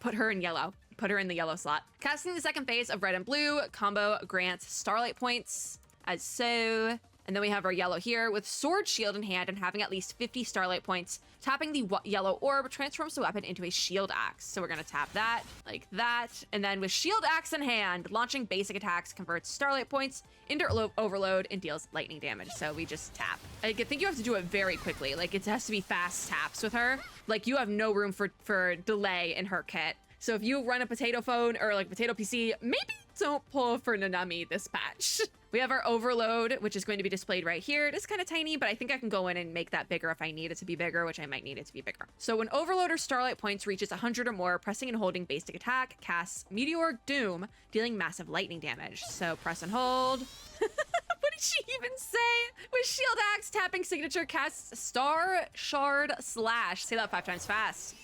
put her in yellow. Put her in the yellow slot. Casting the second phase of red and blue, combo grants starlight points as so. And then we have our yellow here with sword shield in hand and having at least 50 starlight points. Tapping the yellow orb transforms the weapon into a shield axe. So we're gonna tap that like that. And then with shield axe in hand, launching basic attacks converts starlight points into overload and deals lightning damage. So we just tap. I think you have to do it very quickly. Like it has to be fast taps with her. Like you have no room for delay in her kit. So if you run a potato phone or like potato PC, maybe don't pull for Nanami this patch. We have our overload, which is going to be displayed right here. It is kind of tiny, but I think I can go in and make that bigger if I need it to be bigger, which I might need it to be bigger. So when overload or starlight points reaches 100 or more, pressing and holding basic attack casts Meteoric Doom, dealing massive lightning damage. So press and hold. What did she even say? With shield axe, tapping signature casts Star Shard Slash. Say that 5 times fast.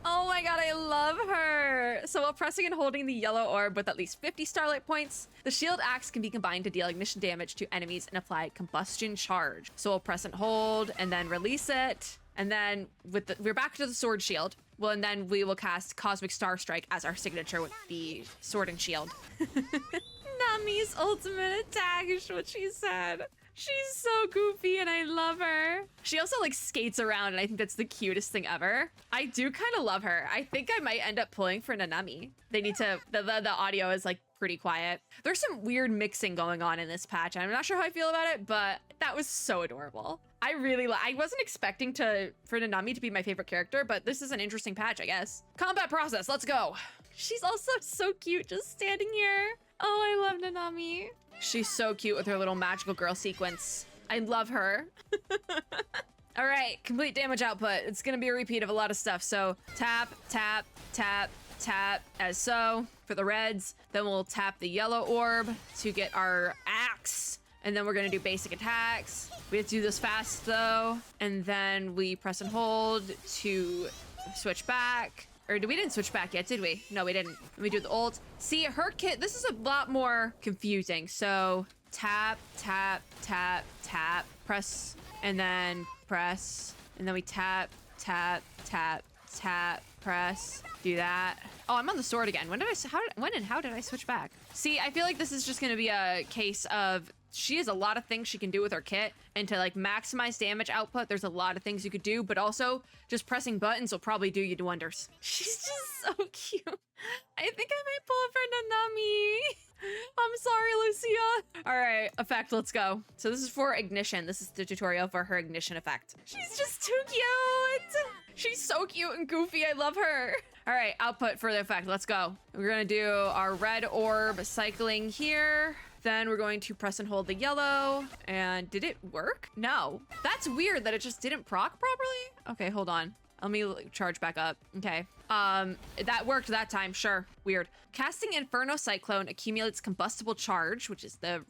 Oh my god, I love her. So while pressing and holding the yellow orb with at least 50 starlight points, the shield axe can be combined to deal ignition damage to enemies and apply combustion charge. So we'll press and hold and then release it. And then we're back to the sword shield. Well, and then we will cast Cosmic Star Strike as our signature with the sword and shield. Nami's ultimate attack is what she said. She's so goofy and I love her. She also like skates around and I think that's the cutest thing ever. I do kind of love her. I think I might end up pulling for Nanami. They need to, the audio is like pretty quiet. There's some weird mixing going on in this patch. I'm not sure how I feel about it, but that was so adorable. I wasn't expecting for Nanami to be my favorite character, but this is an interesting patch, I guess. Combat process, let's go. She's also so cute just standing here. Oh, I love Nanami. She's so cute with her little magical girl sequence. I love her. All right, complete damage output. It's gonna be a repeat of a lot of stuff. So tap, tap, tap, tap, as so for the reds. Then we'll tap the yellow orb to get our axe. And then we're gonna do basic attacks. We have to do this fast though. And then we press and hold to switch back. Or we didn't switch back yet, did we? No, we didn't. Let me do the ult. See, her kit, this is a lot more confusing. So tap, tap, tap, tap, press, and then press. And then we tap, tap, tap, tap, press, do that. Oh, I'm on the sword again. When and how did I switch back? See, I feel like this is just gonna be a case of she has a lot of things she can do with her kit, and to like maximize damage output, there's a lot of things you could do, but also just pressing buttons will probably do you wonders. She's just so cute. I think I might pull it for Nanami. I'm sorry, Lucia. All right, effect, let's go. So this is for ignition. This is the tutorial for her ignition effect. She's just too cute. She's so cute and goofy. I love her. All right, output for the effect. Let's go. We're gonna do our red orb cycling here. Then we're going to press and hold the yellow. And did it work? No. That's weird that it just didn't proc properly. Okay, hold on. Let me charge back up. Okay. That worked that time. Sure. Weird. Casting Inferno Cyclone accumulates combustible charge, which is the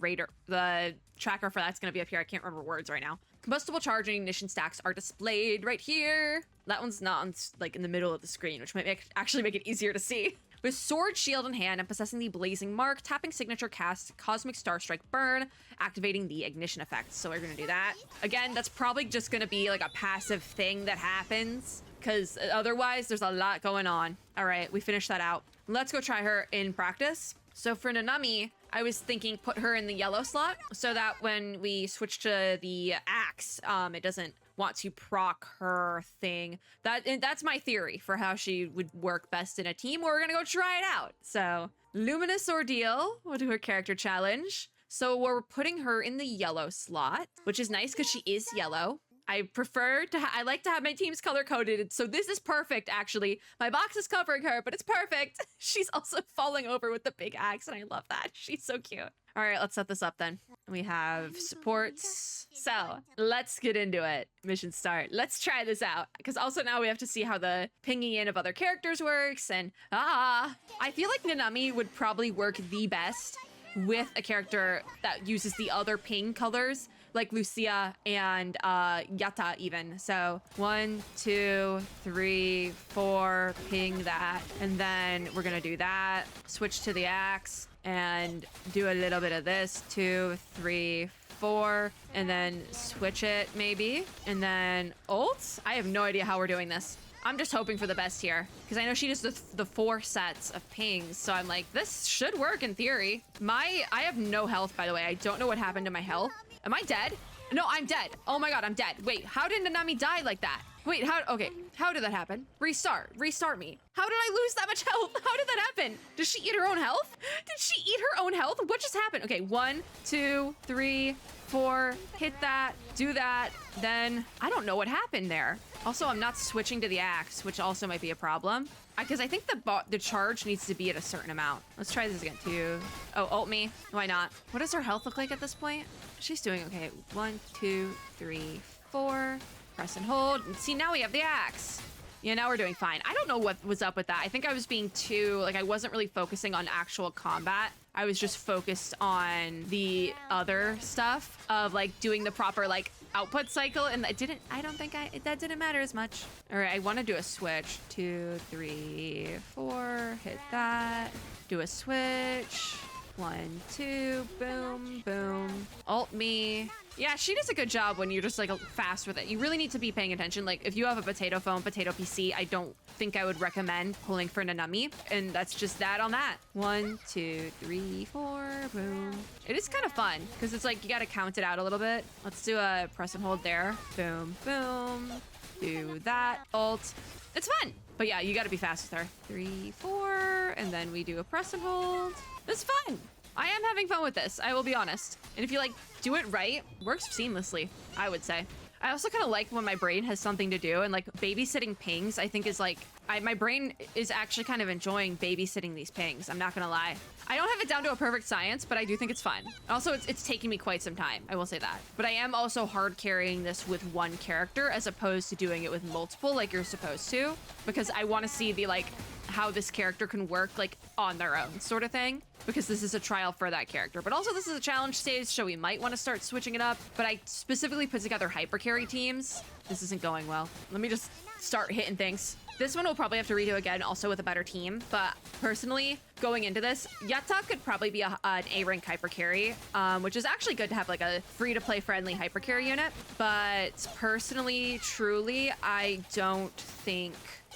tracker for that's going to be up here. I can't remember words right now. Combustible charge and ignition stacks are displayed right here. That one's not on, like in the middle of the screen, which might actually make it easier to see. with sword, shield in hand, and possessing the blazing mark, tapping signature cast Cosmic Starstrike Burn, activating the ignition effect. So we're gonna do that. Again, that's probably just gonna be like a passive thing that happens, because otherwise there's a lot going on. All right, we finished that out. Let's go try her in practice. So for Nanami, I was thinking put her in the yellow slot so that when we switch to the axe, it doesn't want to proc her thing. That's my theory for how she would work best in a team. We're gonna go try it out. So Luminous Ordeal, we'll do her character challenge. So we're putting her in the yellow slot, which is nice because she is yellow. I prefer to I like to have my teams color coded, so this is perfect actually. My box is covering her, but it's perfect. She's also falling over with the big axe, and I love that. She's so cute. All right, let's set this up then. We have supports. So let's get into it. Mission start. Let's try this out, because also now we have to see how the pinging in of other characters works. And I feel like Nanami would probably work the best with a character that uses the other ping colors, like Lucia and Yata even. So 1, 2, 3, 4, ping that. And then we're gonna do that. Switch to the axe and do a little bit of this. 2, 3, 4, and then switch it maybe. And then ult? I have no idea how we're doing this. I'm just hoping for the best here, because I know she does the 4 sets of pings, so I'm like, this should work in theory. I have no health, by the way. I don't know what happened to my health. Am I dead? No, I'm dead. Oh my god, I'm dead. Wait, how did Nanami die like that? Wait, how did that happen? Restart me. How did I lose that much health? How did that happen? Does she eat her own health? Did she eat her own health? What just happened? Okay, 1, 2, 3, 4, hit that, do that, then I don't know what happened there. Also, I'm not switching to the axe, which also might be a problem, because I think the charge needs to be at a certain amount. Let's try this again. 2. Oh, ult me. Why not? What does her health look like at this point? She's doing okay. 1, 2, 3, 4. Press and hold. And see, now we have the axe. Yeah, now we're doing fine. I don't know what was up with that. I think I was being too, like, I wasn't really focusing on actual combat. I was just focused on the other stuff of, like, doing the proper, like, output cycle, and that didn't matter as much. All right, I want to do a switch. 2, 3, 4, hit that. Do a switch. 1, 2, boom, boom. Ult me. Yeah, she does a good job when you're just like fast with it. You really need to be paying attention. Like if you have a potato phone, potato PC, I don't think I would recommend pulling for Nanami. And that's just that on that. 1, 2, 3, 4, boom. It is kind of fun because it's like you got to count it out a little bit. Let's do a press and hold there. Boom, boom. Do that. Ult. It's fun. But yeah, you got to be fast with her. 3, 4, and then we do a press and hold. It's fun. I am having fun with this, I will be honest. And if you like do it right, works seamlessly, I would say. I also kind of like when my brain has something to do, and like babysitting pings, I think is like, my brain is actually kind of enjoying babysitting these pings. I'm not gonna lie. I don't have it down to a perfect science, but I do think it's fun. Also, it's taking me quite some time, I will say that. But I am also hard carrying this with one character as opposed to doing it with multiple like you're supposed to, because I want to see the like, how this character can work like on their own sort of thing, because this is a trial for that character. But also this is a challenge stage, so we might want to start switching it up. But I specifically put together hyper carry teams. This isn't going well. Let me just start hitting things. This one we'll probably have to redo again, also with a better team. But personally, going into this, Yata could probably be an A-rank hyper carry, which is actually good to have like a free-to-play friendly hyper carry unit. But personally, truly, I don't think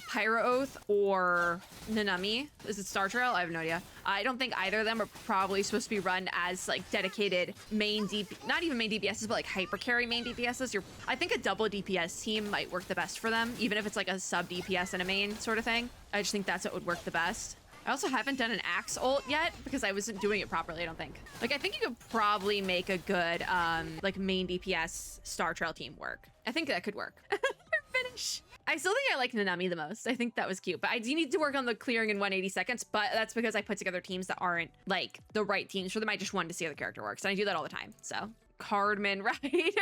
Pyroath or Nanami, is it Star Trail? I have no idea. I don't think either of them are probably supposed to be run as like dedicated main not even main DPSs, but like hyper carry main DPSs. I think a double DPS team might work the best for them, even if it's like a sub DPS and a main sort of thing. I just think that's what would work the best. I also haven't done an axe ult yet because I wasn't doing it properly, I don't think. Like, I think you could probably make a good, like, main DPS Star Trail team work. I think that could work. Finish. I still think I like Nanami the most. I think that was cute. But I do need to work on the clearing in 180 seconds, but that's because I put together teams that aren't, like, the right teams for them. I just wanted to see how the character works, and I do that all the time, so. Cardman Rider.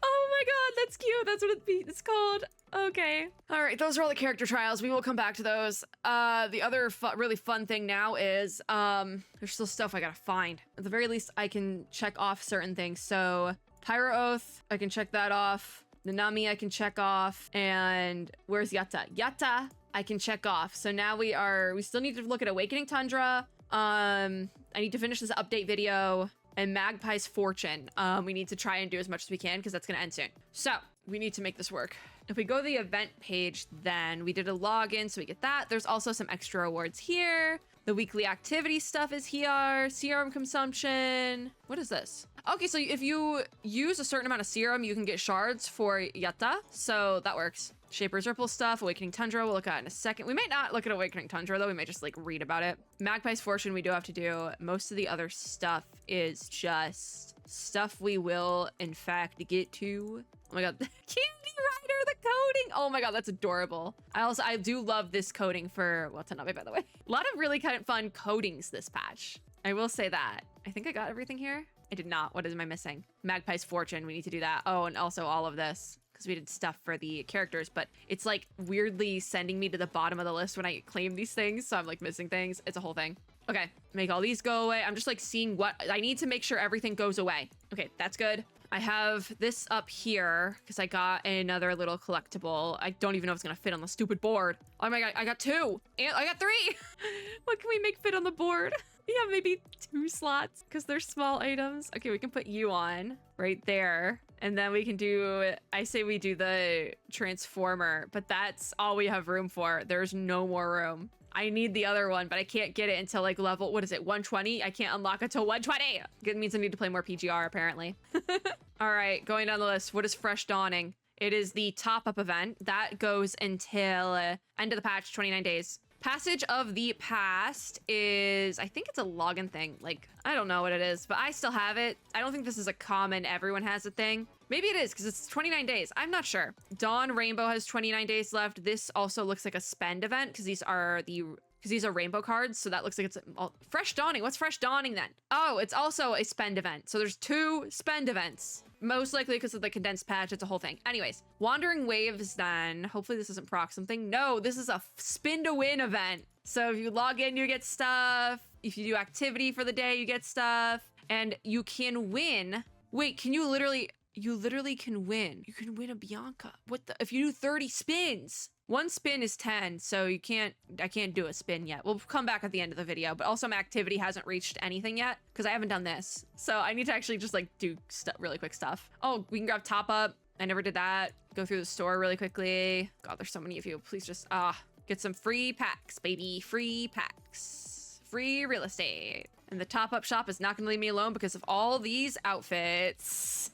Oh my god, that's cute. That's what it's called. Okay. All right, those are all the character trials. We will come back to those. The other really fun thing now is there's still stuff I gotta find. At the very least, I can check off certain things. So Pyroath, I can check that off. Nanami, I can check off. And where's Yata? Yata, I can check off. So now we still need to look at Awakening Tundra. I need to finish this update video and Magpie's Fortune. We need to try and do as much as we can because that's going to end soon. So we need to make this work. If we go to the event page, then we did a login, so we get that. There's also some extra rewards here. The weekly activity stuff is here. Serum consumption. What is this? Okay, so if you use a certain amount of serum, you can get shards for Yata. So that works. Shaper's Ripple stuff, Awakening Tundra, we'll look at in a second. We might not look at Awakening Tundra, though. We might just, like, read about it. Magpie's Fortune, we do have to do. Most of the other stuff is just stuff we will, in fact, get to. Oh my god, the Candy Rider, the coding! Oh my god, that's adorable. I do love this coding for, well, Nanami, by the way. A lot of really kind of fun codings this patch. I will say that. I think I got everything here. I did not. What am I missing? Magpie's Fortune, we need to do that. Oh, and also all of this, because we did stuff for the characters, but it's like weirdly sending me to the bottom of the list when I claim these things, so I'm like missing things. It's a whole thing. Okay, make all these go away. I'm just like seeing what, I need to make sure everything goes away. Okay, that's good. I have this up here because I got another little collectible. I don't even know if it's gonna fit on the stupid board. Oh my god, I got 2 and I got 3. What can we make fit on the board? Yeah, maybe 2 slots because they're small items. Okay, we can put you on right there. And then we can do, I say we do the transformer, but that's all we have room for. There's no more room. I need the other one, but I can't get it until like level, what is it, 120? I can't unlock it till 120. It means I need to play more PGR apparently. All right, going down the list. What is Fresh Dawning? It is the top-up event. That goes until end of the patch, 29 days. Passage of the Past is, I think it's a login thing. Like, I don't know what it is, but I still have it. I don't think this is a common everyone has a thing. Maybe it is because it's 29 days. I'm not sure. Dawn Rainbow has 29 days left. This also looks like a spend event because these are rainbow cards. So that looks like it's Fresh Dawning. What's Fresh Dawning then? Oh, it's also a spend event. So there's 2 spend events. Most likely because of the condensed patch. It's a whole thing. Anyways, Wandering Waves then. Hopefully this doesn't proc something. No, this is a spin to win event. So if you log in, you get stuff. If you do activity for the day, you get stuff. And you can win. Wait, can you literally... You literally can win. You can win a Bianca. What the? If you do 30 spins. 1 spin is 10, so I can't do a spin yet. We'll come back at the end of the video, but also my activity hasn't reached anything yet because I haven't done this. So I need to actually just like do really quick stuff. Oh, we can grab top up. I never did that. Go through the store really quickly. God, there's so many of you. Please just, get some free packs, baby. Free packs. Free real estate. And the top up shop is not gonna leave me alone because of all these outfits.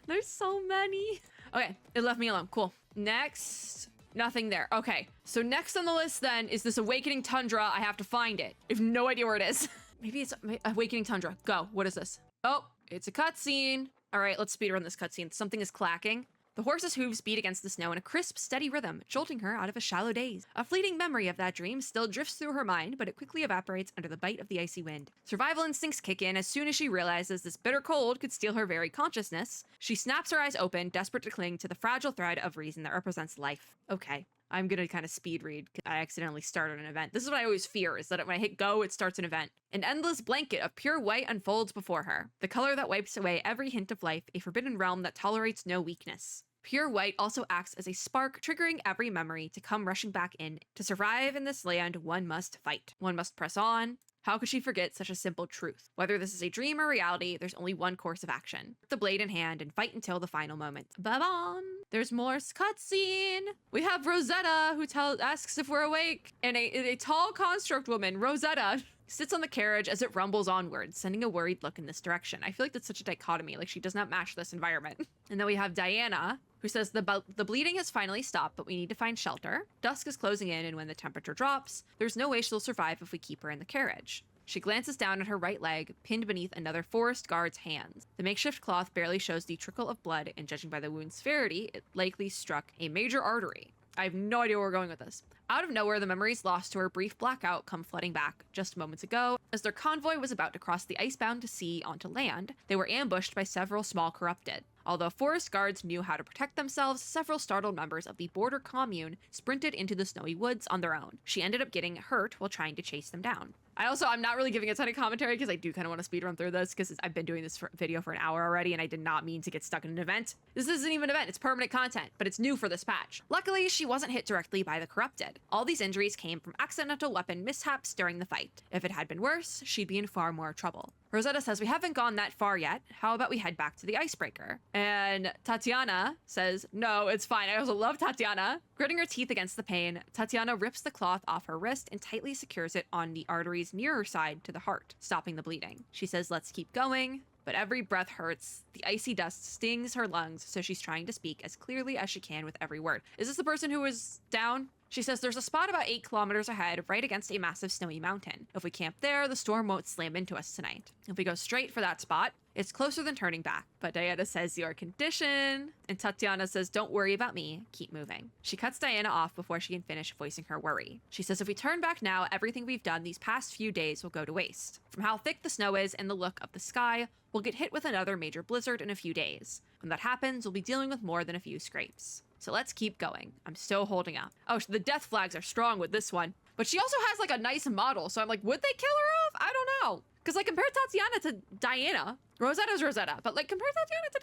There's so many. Okay, it left me alone. Cool. Next, nothing there. Okay, so next on the list then is this Awakening Tundra. I have to find it. I have no idea where it is. Maybe it's Awakening Tundra. Go. What is this? Oh, it's a cutscene. All right, let's speedrun this cutscene. Something is clacking. The horse's hooves beat against the snow in a crisp, steady rhythm, jolting her out of a shallow daze. A fleeting memory of that dream still drifts through her mind, but it quickly evaporates under the bite of the icy wind. Survival instincts kick in as soon as she realizes this bitter cold could steal her very consciousness. She snaps her eyes open, desperate to cling to the fragile thread of reason that represents life. Okay. I'm gonna kind of speed read because I accidentally started an event. This is what I always fear, is that when I hit go, it starts an event. An endless blanket of pure white unfolds before her. The color that wipes away every hint of life, a forbidden realm that tolerates no weakness. Pure white also acts as a spark, triggering every memory to come rushing back in. To survive in this land, one must fight. One must press on. How could she forget such a simple truth? Whether this is a dream or reality, there's only one course of action. Put the blade in hand and fight until the final moment. Ba-bam! There's more cutscene. We have Rosetta, who asks if we're awake. And a tall construct woman, Rosetta, sits on the carriage as it rumbles onward, sending a worried look in this direction. I feel like that's such a dichotomy. Like, she does not match this environment. And then we have Diana, who says the bleeding has finally stopped, but we need to find shelter. Dusk is closing in, and when the temperature drops, there's no way she'll survive if we keep her in the carriage. She glances down at her right leg, pinned beneath another forest guard's hands. The makeshift cloth barely shows the trickle of blood, and judging by the wound's severity, it likely struck a major artery. I have no idea where we're going with this. Out of nowhere, the memories lost to her brief blackout come flooding back. Just moments ago, as their convoy was about to cross the icebound sea onto land, they were ambushed by several small corrupted. Although forest guards knew how to protect themselves, several startled members of the border commune sprinted into the snowy woods on their own. She ended up getting hurt while trying to chase them down. I'm not really giving a ton of commentary because I do kind of want to speed run through this because I've been doing this video for an hour already and I did not mean to get stuck in an event. This isn't even an event, it's permanent content, but it's new for this patch. Luckily, she wasn't hit directly by the corrupted. All these injuries came from accidental weapon mishaps during the fight. If it had been worse, she'd be in far more trouble. Rosetta says we haven't gone that far yet. How about we head back to the icebreaker? And Tatiana says, no, it's fine. I also love Tatiana. Gritting her teeth against the pain, Tatiana rips the cloth off her wrist and tightly secures it on the artery's nearer side to the heart, stopping the bleeding. She says, let's keep going. But every breath hurts. The icy dust stings her lungs, so she's trying to speak as clearly as she can with every word. Is this the person who was down? She says there's a spot about 8 kilometers ahead, right against a massive snowy mountain. If we camp there, the storm won't slam into us tonight. If we go straight for that spot, it's closer than turning back. But Diana says your condition, and Tatiana says don't worry about me, keep moving. She cuts Diana off before she can finish voicing her worry. She says if we turn back now, everything we've done these past few days will go to waste. From how thick the snow is and the look of the sky, we'll get hit with another major blizzard in a few days. When that happens, we'll be dealing with more than a few scrapes. So let's keep going. I'm still holding up. Oh, the death flags are strong with this one. But she also has like a nice model. So I'm like, would they kill her off? I don't know. Because like compare Tatiana to Diana. Rosetta's Rosetta, but like compare Tatiana to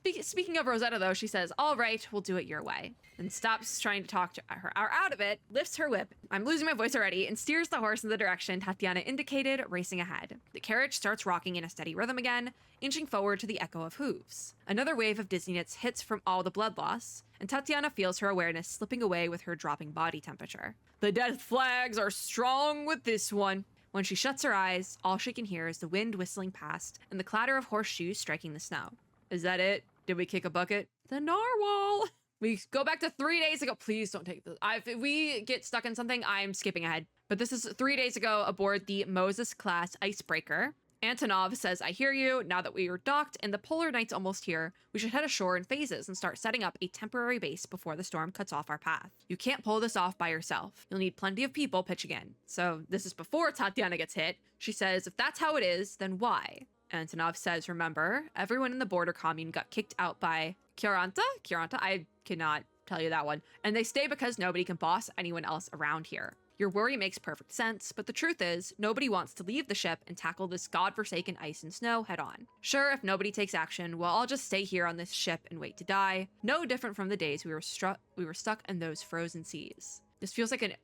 Diana. Speaking of Rosetta though, she says, all right, we'll do it your way. And stops trying to talk to her out of it, lifts her whip, I'm losing my voice already, and steers the horse in the direction Tatiana indicated, racing ahead. The carriage starts rocking in a steady rhythm again, inching forward to the echo of hooves. Another wave of dizziness hits from all the blood loss, and Tatiana feels her awareness slipping away with her dropping body temperature. The death flags are strong with this one. When she shuts her eyes, all she can hear is the wind whistling past and the clatter of horseshoes striking the snow. Is that it? Did we kick a bucket? The narwhal! We go back to 3 days ago. Please don't take this. If we get stuck in something, I'm skipping ahead. But this is 3 days ago aboard the Moses-class icebreaker. Antonov says, I hear you. Now that we are docked and the polar night's almost here, we should head ashore in phases and start setting up a temporary base before the storm cuts off our path. You can't pull this off by yourself. You'll need plenty of people pitching in. So this is before Tatiana gets hit. She says, if that's how it is, then why? Antonov says, remember, everyone in the border commune got kicked out by Kiaranta? I cannot tell you that one. And they stay because nobody can boss anyone else around here. Your worry makes perfect sense, but the truth is, nobody wants to leave the ship and tackle this godforsaken ice and snow head on. Sure, if nobody takes action, we'll all just stay here on this ship and wait to die. No different from the days we were stuck in those frozen seas. This feels like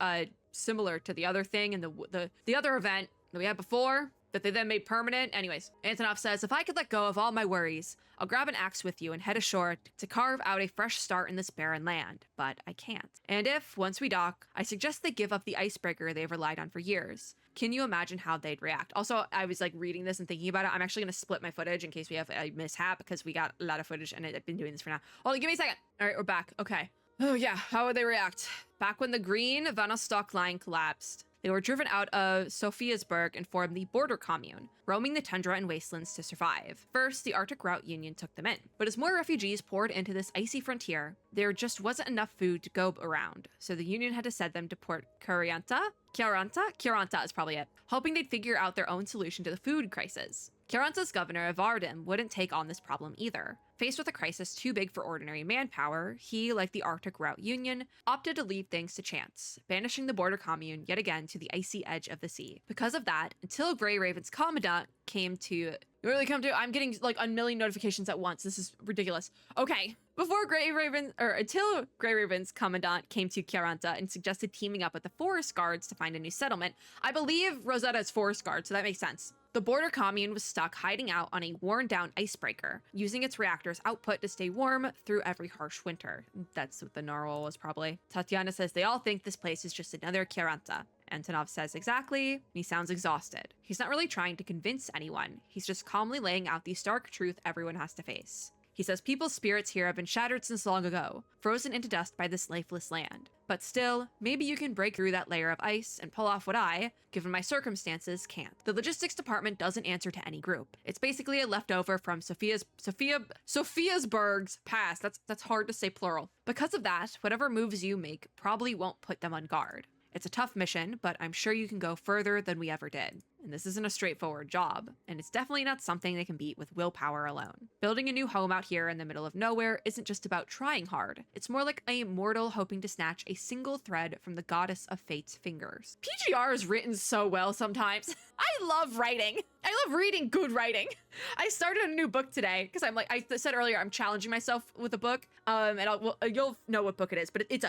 similar to the other thing and the other event that we had before that they then made permanent. Anyways, Antonov says, if I could let go of all my worries, I'll grab an axe with you and head ashore to carve out a fresh start in this barren land, but I can't. And if, once we dock, I suggest they give up the icebreaker they've relied on for years. Can you imagine how they'd react? Also, I was like reading this and thinking about it. I'm actually going to split my footage in case we have a mishap because we got a lot of footage and I've been doing this for now. Hold on, give me a second. All right, we're back. Okay. Oh yeah, how would they react? Back when the green Vanastok line collapsed, they were driven out of Sophiasburg and formed the border commune, roaming the tundra and wastelands to survive. First, the Arctic Route Union took them in, but as more refugees poured into this icy frontier, there just wasn't enough food to go around, so the Union had to send them to Port Kiaranta is probably it, hoping they'd figure out their own solution to the food crisis. Kiaranta's governor, Vardim, wouldn't take on this problem either. Faced with a crisis too big for ordinary manpower, he, like the Arctic Route Union, opted to leave things to chance, banishing the border commune yet again to the icy edge of the sea. Because of that, until Grey Raven's commandant came to... I'm getting like a million notifications at once. This is ridiculous. Okay. Until Grey Raven's commandant came to Kiaranta and suggested teaming up with the forest guards to find a new settlement. I believe Rosetta is forest guard, so that makes sense. The border commune was stuck hiding out on a worn-down icebreaker, using its reactor's output to stay warm through every harsh winter. That's what the narwhal was probably. Tatiana says they all think this place is just another Kiaranta. Antonov says exactly, and he sounds exhausted. He's not really trying to convince anyone. He's just calmly laying out the stark truth everyone has to face. He says people's spirits here have been shattered since long ago, frozen into dust by this lifeless land. But still, maybe you can break through that layer of ice and pull off what I, given my circumstances, can't. The logistics department doesn't answer to any group. It's basically a leftover from Sophiasburg's past. That's hard to say plural. Because of that, whatever moves you make probably won't put them on guard. It's a tough mission, but I'm sure you can go further than we ever did. and this isn't a straightforward job, and it's definitely not something they can beat with willpower alone. Building a new home out here in the middle of nowhere isn't just about trying hard, it's more like a mortal hoping to snatch a single thread from the goddess of fate's fingers. PGR is written so well sometimes. I love writing. I love reading good writing. I started a new book today because I'm like, I said earlier, I'm challenging myself with a book, and you'll know what book it is, but it's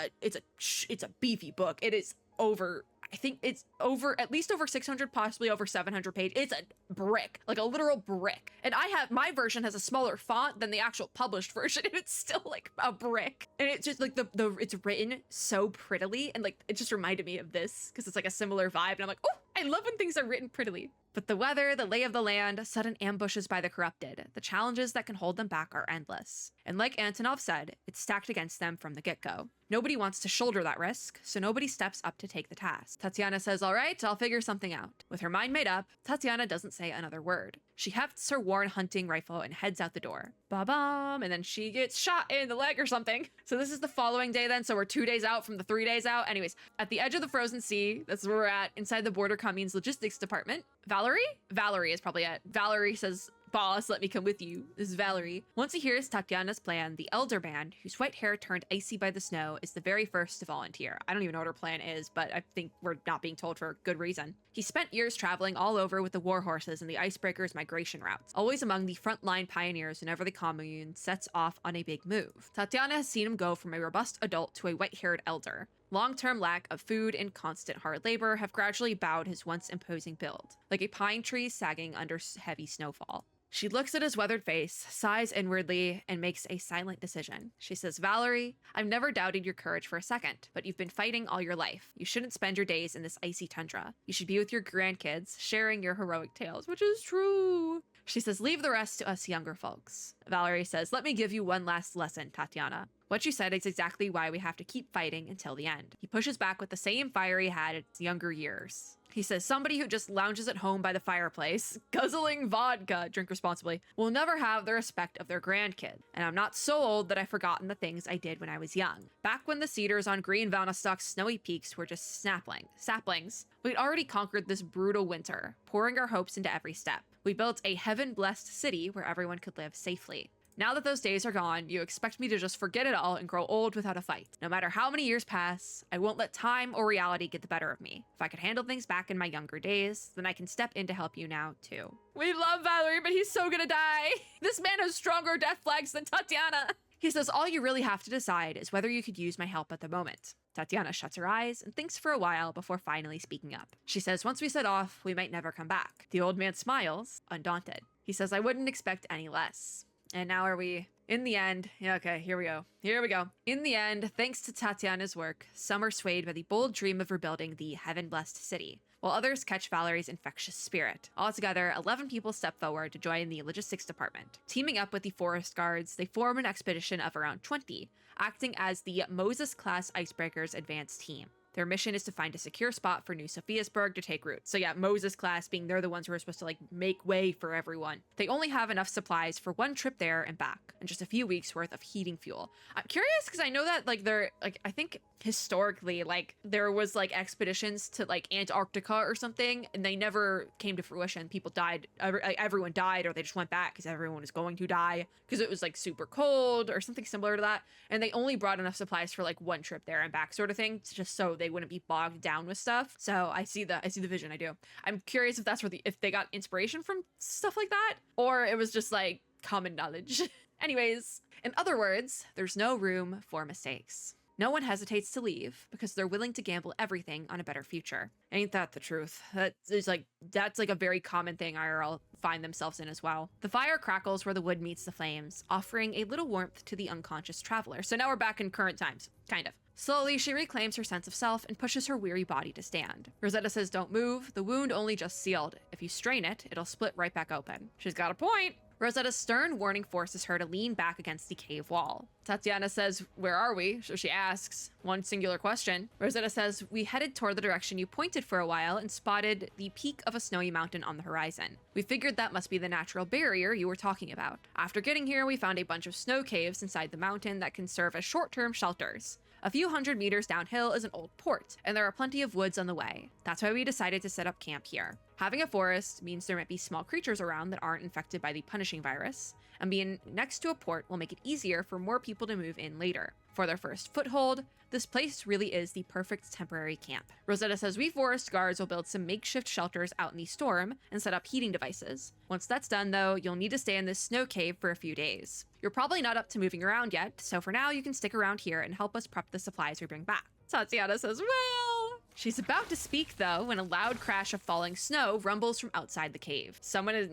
a beefy book. It is over, I think it's over, at least over 600, possibly over 700 pages. It's a brick, like a literal brick. And my version has a smaller font than the actual published version, and it's still like a brick. And it's just like it's written so prettily, and like, it just reminded me of this because it's like a similar vibe. And I'm like, oh, I love when things are written prettily. But the weather, the lay of the land, sudden ambushes by the corrupted, the challenges that can hold them back are endless. And like Antonov said, it's stacked against them from the get-go. Nobody wants to shoulder that risk, so nobody steps up to take the task. Tatiana says, all right, I'll figure something out. With her mind made up, Tatiana doesn't say another word. She hefts her worn hunting rifle and heads out the door. Ba-bum, and then she gets shot in the leg or something. So this is the following day then, so we're 2 days out from the 3 days out. Anyways, at the edge of the frozen sea, that's where we're at, inside the border commune's logistics department. Valerie is probably it. Valerie says, boss, let me come with you. This is Valerie. Once he hears Tatiana's plan, the elder man, whose white hair turned icy by the snow, is the very first to volunteer. I don't even know what her plan is, but I think we're not being told for good reason. He spent years traveling all over with the war horses and the icebreakers' migration routes, always among the frontline pioneers whenever the commune sets off on a big move. Tatiana has seen him go from a robust adult to a white-haired elder. Long-term lack of food and constant hard labor have gradually bowed his once imposing build, like a pine tree sagging under heavy snowfall. She looks at his weathered face, sighs inwardly, and makes a silent decision. She says, Valerie, I've never doubted your courage for a second, but you've been fighting all your life. You shouldn't spend your days in this icy tundra. You should be with your grandkids, sharing your heroic tales, which is true. She says, leave the rest to us younger folks. Valerie says, let me give you one last lesson, Tatiana. What you said is exactly why we have to keep fighting until the end. He pushes back with the same fire he had in his younger years. He says, somebody who just lounges at home by the fireplace, guzzling vodka, drink responsibly, will never have the respect of their grandkid. And I'm not so old that I've forgotten the things I did when I was young. Back when the cedars on Green Vanastok's snowy peaks were just saplings, we'd already conquered this brutal winter, pouring our hopes into every step. We built a heaven-blessed city where everyone could live safely. Now that those days are gone, you expect me to just forget it all and grow old without a fight. No matter how many years pass, I won't let time or reality get the better of me. If I could handle things back in my younger days, then I can step in to help you now, too. We love Valerie, but he's so gonna die. This man has stronger death flags than Tatiana. He says, all you really have to decide is whether you could use my help at the moment. Tatiana shuts her eyes and thinks for a while before finally speaking up. She says, once we set off, we might never come back. The old man smiles, undaunted. He says, I wouldn't expect any less. And now are we, in the end, yeah, okay, here we go. Here we go. In the end, thanks to Tatiana's work, some are swayed by the bold dream of rebuilding the heaven-blessed city, while others catch Valerie's infectious spirit. Altogether, 11 people step forward to join the logistics department. Teaming up with the forest guards, they form an expedition of around 20, acting as the Moses-class icebreakers advance team. Their mission is to find a secure spot for New Sophiasburg to take root. So yeah, Moses class being they're the ones who are supposed to like make way for everyone. They only have enough supplies for one trip there and back, and just a few weeks worth of heating fuel. I'm curious because I know that like they're like, I think historically like there was like expeditions to like Antarctica or something, and they never came to fruition. People died, everyone died, or they just went back because everyone was going to die because it was like super cold or something similar to that. And they only brought enough supplies for like one trip there and back sort of thing, just so they wouldn't be bogged down with stuff. So I see the vision. I do. I'm curious if that's where if they got inspiration from stuff like that, or it was just like common knowledge. Anyways, in other words, there's no room for mistakes. No one hesitates to leave because they're willing to gamble everything on a better future. Ain't that the truth? That's like a very common thing IRL find themselves in as well. The fire crackles where the wood meets the flames, offering a little warmth to the unconscious traveler. So now we're back in current times, kind of. Slowly, she reclaims her sense of self and pushes her weary body to stand. Rosetta says, don't move. The wound only just sealed. If you strain it, it'll split right back open. She's got a point. Rosetta's stern warning forces her to lean back against the cave wall. Tatiana says, where are we? So she asks one singular question. Rosetta says, we headed toward the direction you pointed for a while and spotted the peak of a snowy mountain on the horizon. We figured that must be the natural barrier you were talking about. After getting here, we found a bunch of snow caves inside the mountain that can serve as short-term shelters. A few hundred meters downhill is an old port, and there are plenty of woods on the way. That's why we decided to set up camp here. Having a forest means there might be small creatures around that aren't infected by the punishing virus, and being next to a port will make it easier for more people to move in later. For their first foothold, this place really is the perfect temporary camp. Rosetta says we forest guards will build some makeshift shelters out in the storm and set up heating devices. Once that's done though, you'll need to stay in this snow cave for a few days. You're probably not up to moving around yet, so for now you can stick around here and help us prep the supplies we bring back. Tatiana says, well... She's about to speak though when a loud crash of falling snow rumbles from outside the cave. Someone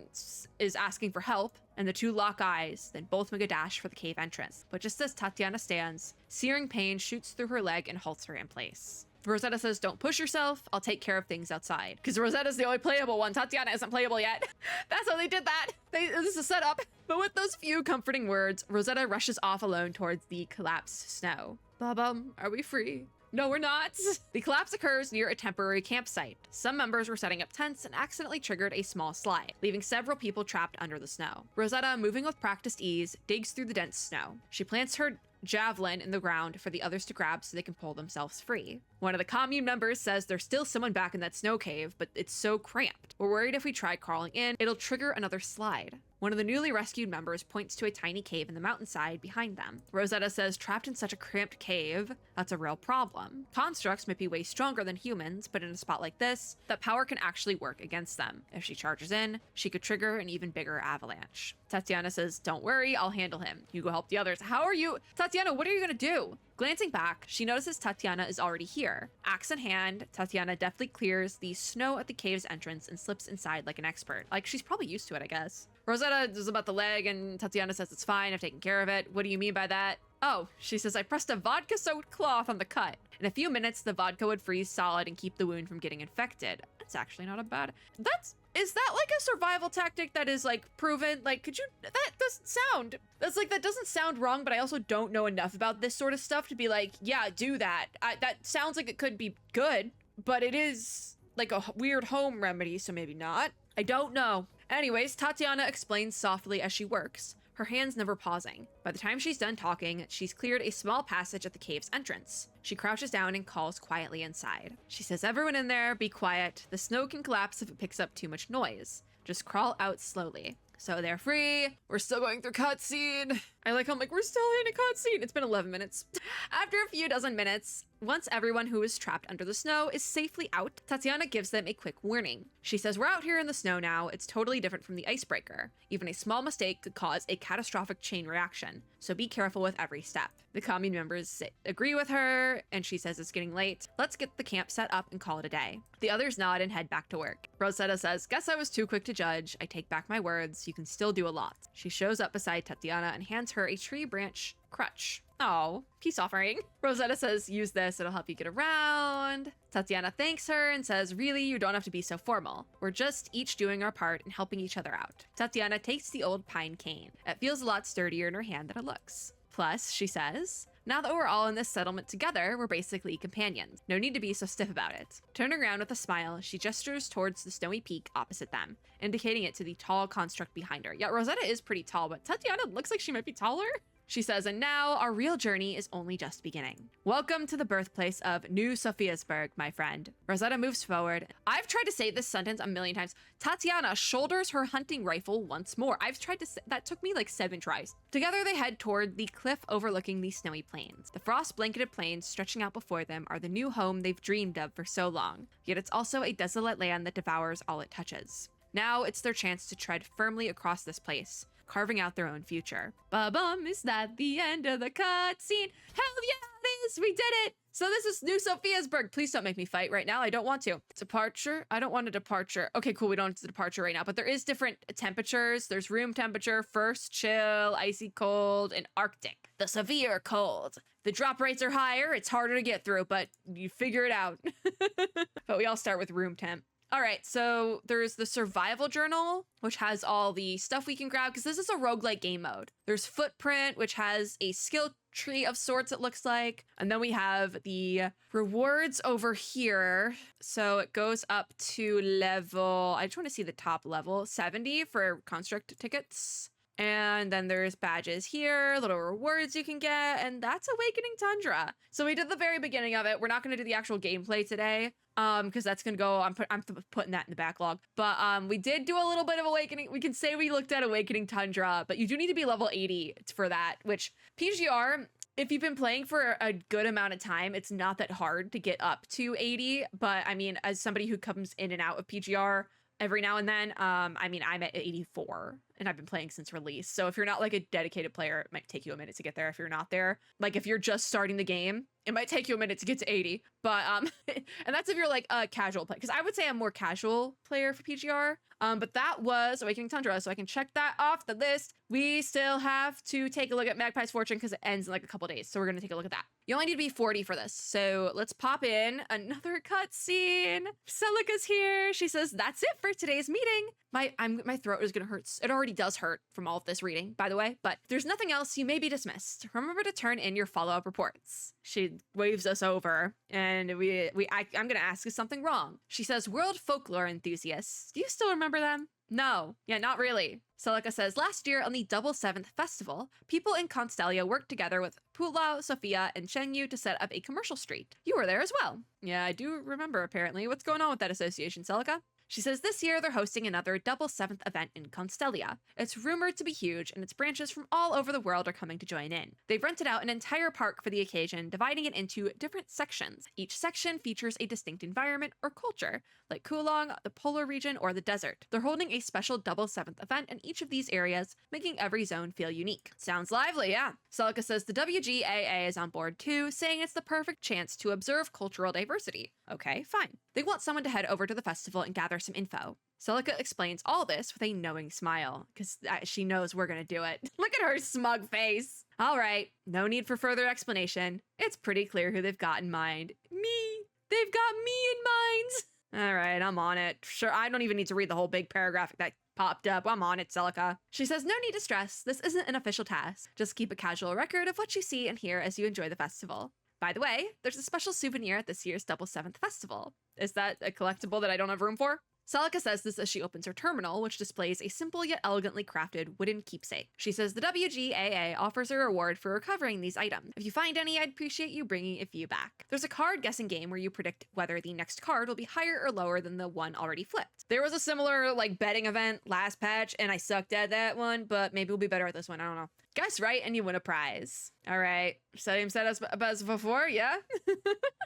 is asking for help, and the two lock eyes, then both make a dash for the cave entrance. But just as Tatiana stands, searing pain shoots through her leg and halts her in place. Rosetta says, don't push yourself, I'll take care of things outside. Because Rosetta's the only playable one, Tatiana isn't playable yet. That's how they did that. This is a setup. But with those few comforting words, Rosetta rushes off alone towards the collapsed snow. Bum, are we free? No, we're not. The collapse occurs near a temporary campsite. Some members were setting up tents and accidentally triggered a small slide, leaving several people trapped under the snow. Rosetta, moving with practiced ease, digs through the dense snow. She plants her javelin in the ground for the others to grab so they can pull themselves free. One of the commune members says there's still someone back in that snow cave, but it's so cramped. We're worried if we try crawling in, it'll trigger another slide. One of the newly rescued members points to a tiny cave in the mountainside behind them. Rosetta says trapped in such a cramped cave, that's a real problem. Constructs might be way stronger than humans, but in a spot like this, that power can actually work against them. If she charges in, she could trigger an even bigger avalanche. Tatiana says, don't worry, I'll handle him. You go help the others. How are you? Tatiana, what are you gonna do? Glancing back, she notices Tatiana is already here. Axe in hand, Tatiana deftly clears the snow at the cave's entrance and slips inside like an expert. Like, she's probably used to it, I guess. Rosetta is about the leg, and Tatiana says it's fine, I've taken care of it. What do you mean by that? Oh, she says, I pressed a vodka-soaked cloth on the cut. In a few minutes, the vodka would freeze solid and keep the wound from getting infected. That's actually not a bad... Is that like a survival tactic that is like proven? Like, could you, that doesn't sound, that doesn't sound wrong, but I also don't know enough about this sort of stuff to be like, yeah, do that. That sounds like it could be good, but it is like a weird home remedy, so maybe not. I don't know. Anyways, Tatiana explains softly as she works, her hands never pausing. By the time she's done talking, she's cleared a small passage at the cave's entrance. She crouches down and calls quietly inside. She says, everyone in there, be quiet. The snow can collapse if it picks up too much noise. Just crawl out slowly. So they're free. We're still going through cutscene. I like how I'm like, we're still in a cutscene. It's been 11 minutes. After a few dozen minutes, once everyone who is trapped under the snow is safely out, Tatiana gives them a quick warning. She says, we're out here in the snow now. It's totally different from the icebreaker. Even a small mistake could cause a catastrophic chain reaction. So be careful with every step. The commune members agree with her, and she says it's getting late. Let's get the camp set up and call it a day. The others nod and head back to work. Rosetta says, guess I was too quick to judge. I take back my words. You can still do a lot. She shows up beside Tatiana and hands her a tree branch crutch. Oh, peace offering. Rosetta says, use this, it'll help you get around. Tatiana thanks her and says, really, you don't have to be so formal. We're just each doing our part and helping each other out. Tatiana takes the old pine cane. It feels a lot sturdier in her hand than it looks. Plus, she says, now that we're all in this settlement together, we're basically companions. No need to be so stiff about it. Turning around with a smile, she gestures towards the snowy peak opposite them, indicating it to the tall construct behind her. Yeah, Rosetta is pretty tall, but Tatiana looks like she might be taller. She says, and now our real journey is only just beginning. Welcome to the birthplace of New Sophiasburg, my friend. Rosetta moves forward. I've tried to say this sentence a million times. Tatiana shoulders her hunting rifle once more. I've tried to say, that took me like 7 tries. Together they head toward the cliff overlooking the snowy plains. The frost-blanketed plains stretching out before them are the new home they've dreamed of for so long. Yet it's also a desolate land that devours all it touches. Now it's their chance to tread firmly across this place, carving out their own future. Ba-bum, is that the end of the cutscene? Hell yeah, it is! We did it! So this is New Sophiasburg. Please don't make me fight right now. I don't want to. Departure? I don't want a departure. Okay, cool. We don't have a departure right now, but there is different temperatures. There's room temperature, first chill, icy cold, and Arctic. The severe cold. The drop rates are higher. It's harder to get through, but you figure it out. But we all start with room temp. All right, so there's the survival journal, which has all the stuff we can grab, because this is a roguelike game mode. There's footprint, which has a skill tree of sorts, it looks like. And then we have the rewards over here. So it goes up to level, I just want to see the top level, 70 for construct tickets. And then there's badges here, little rewards you can get, and that's Awakening Tundra. So we did the very beginning of it. We're not going to do the actual gameplay today, because that's going to go, I'm putting that in the backlog. But we did do a little bit of Awakening. We can say we looked at Awakening Tundra, but you do need to be level 80 for that, which PGR, if you've been playing for a good amount of time, it's not that hard to get up to 80. But I mean, as somebody who comes in and out of PGR every now and then, I mean, I'm at 84 and I've been playing since release. So if you're not like a dedicated player, it might take you a minute to get there. If you're not there, like if you're just starting the game, it might take you a minute to get to 80. But and that's if you're like a casual player, because I would say I'm more casual player for PGR. But that was Awakening Tundra, so I can check that off the list. We still have to take a look at Magpie's Fortune because it ends in like a couple days. So we're going to take a look at that. You only need to be 40 for this. So let's pop in another cutscene. Celica's here. She says, that's it for today's meeting. My throat is going to hurt. It already does hurt from all of this reading, by the way. But if there's nothing else, you may be dismissed. Remember to turn in your follow-up reports. She waves us over and I'm going to ask if something wrong. She says, world folklore enthusiasts. Do you still remember them? No. Yeah, not really. Celica says, last year on the Double Seventh Festival, people in Constellia worked together with Pulau, Sophia, and Shengyu to set up a commercial street. You were there as well. Yeah, I do remember, apparently. What's going on with that association, Celica? She says this year they're hosting another Double Seventh event in Constellia. It's rumored to be huge, and its branches from all over the world are coming to join in. They've rented out an entire park for the occasion, dividing it into different sections. Each section features a distinct environment or culture, like Kulong, the polar region, or the desert. They're holding a special Double Seventh event in each of these areas, making every zone feel unique. Sounds lively, yeah. Celica says the WGAA is on board too, saying it's the perfect chance to observe cultural diversity. Okay, fine. They want someone to head over to the festival and gather some info. Celica explains all this with a knowing smile, because she knows we're gonna do it. Look at her smug face. All right, no need for further explanation. It's pretty clear who they've got in mind. Me. They've got me in mind. All right, I'm on it. Sure, I don't even need to read the whole big paragraph that popped up. I'm on it, Celica. She says, no need to stress. This isn't an official task. Just keep a casual record of what you see and hear as you enjoy the festival. By the way, there's a special souvenir at this year's Double Seventh Festival. Is that a collectible that I don't have room for? Celica says this as she opens her terminal, which displays a simple yet elegantly crafted wooden keepsake. She says the WGAA offers a reward for recovering these items. If you find any, I'd appreciate you bringing a few back. There's a card guessing game where you predict whether the next card will be higher or lower than the one already flipped. There was a similar like betting event last patch, and I sucked at that one, but maybe we'll be better at this one. I don't know. Guess right and you win a prize. All right. Same set as before, yeah?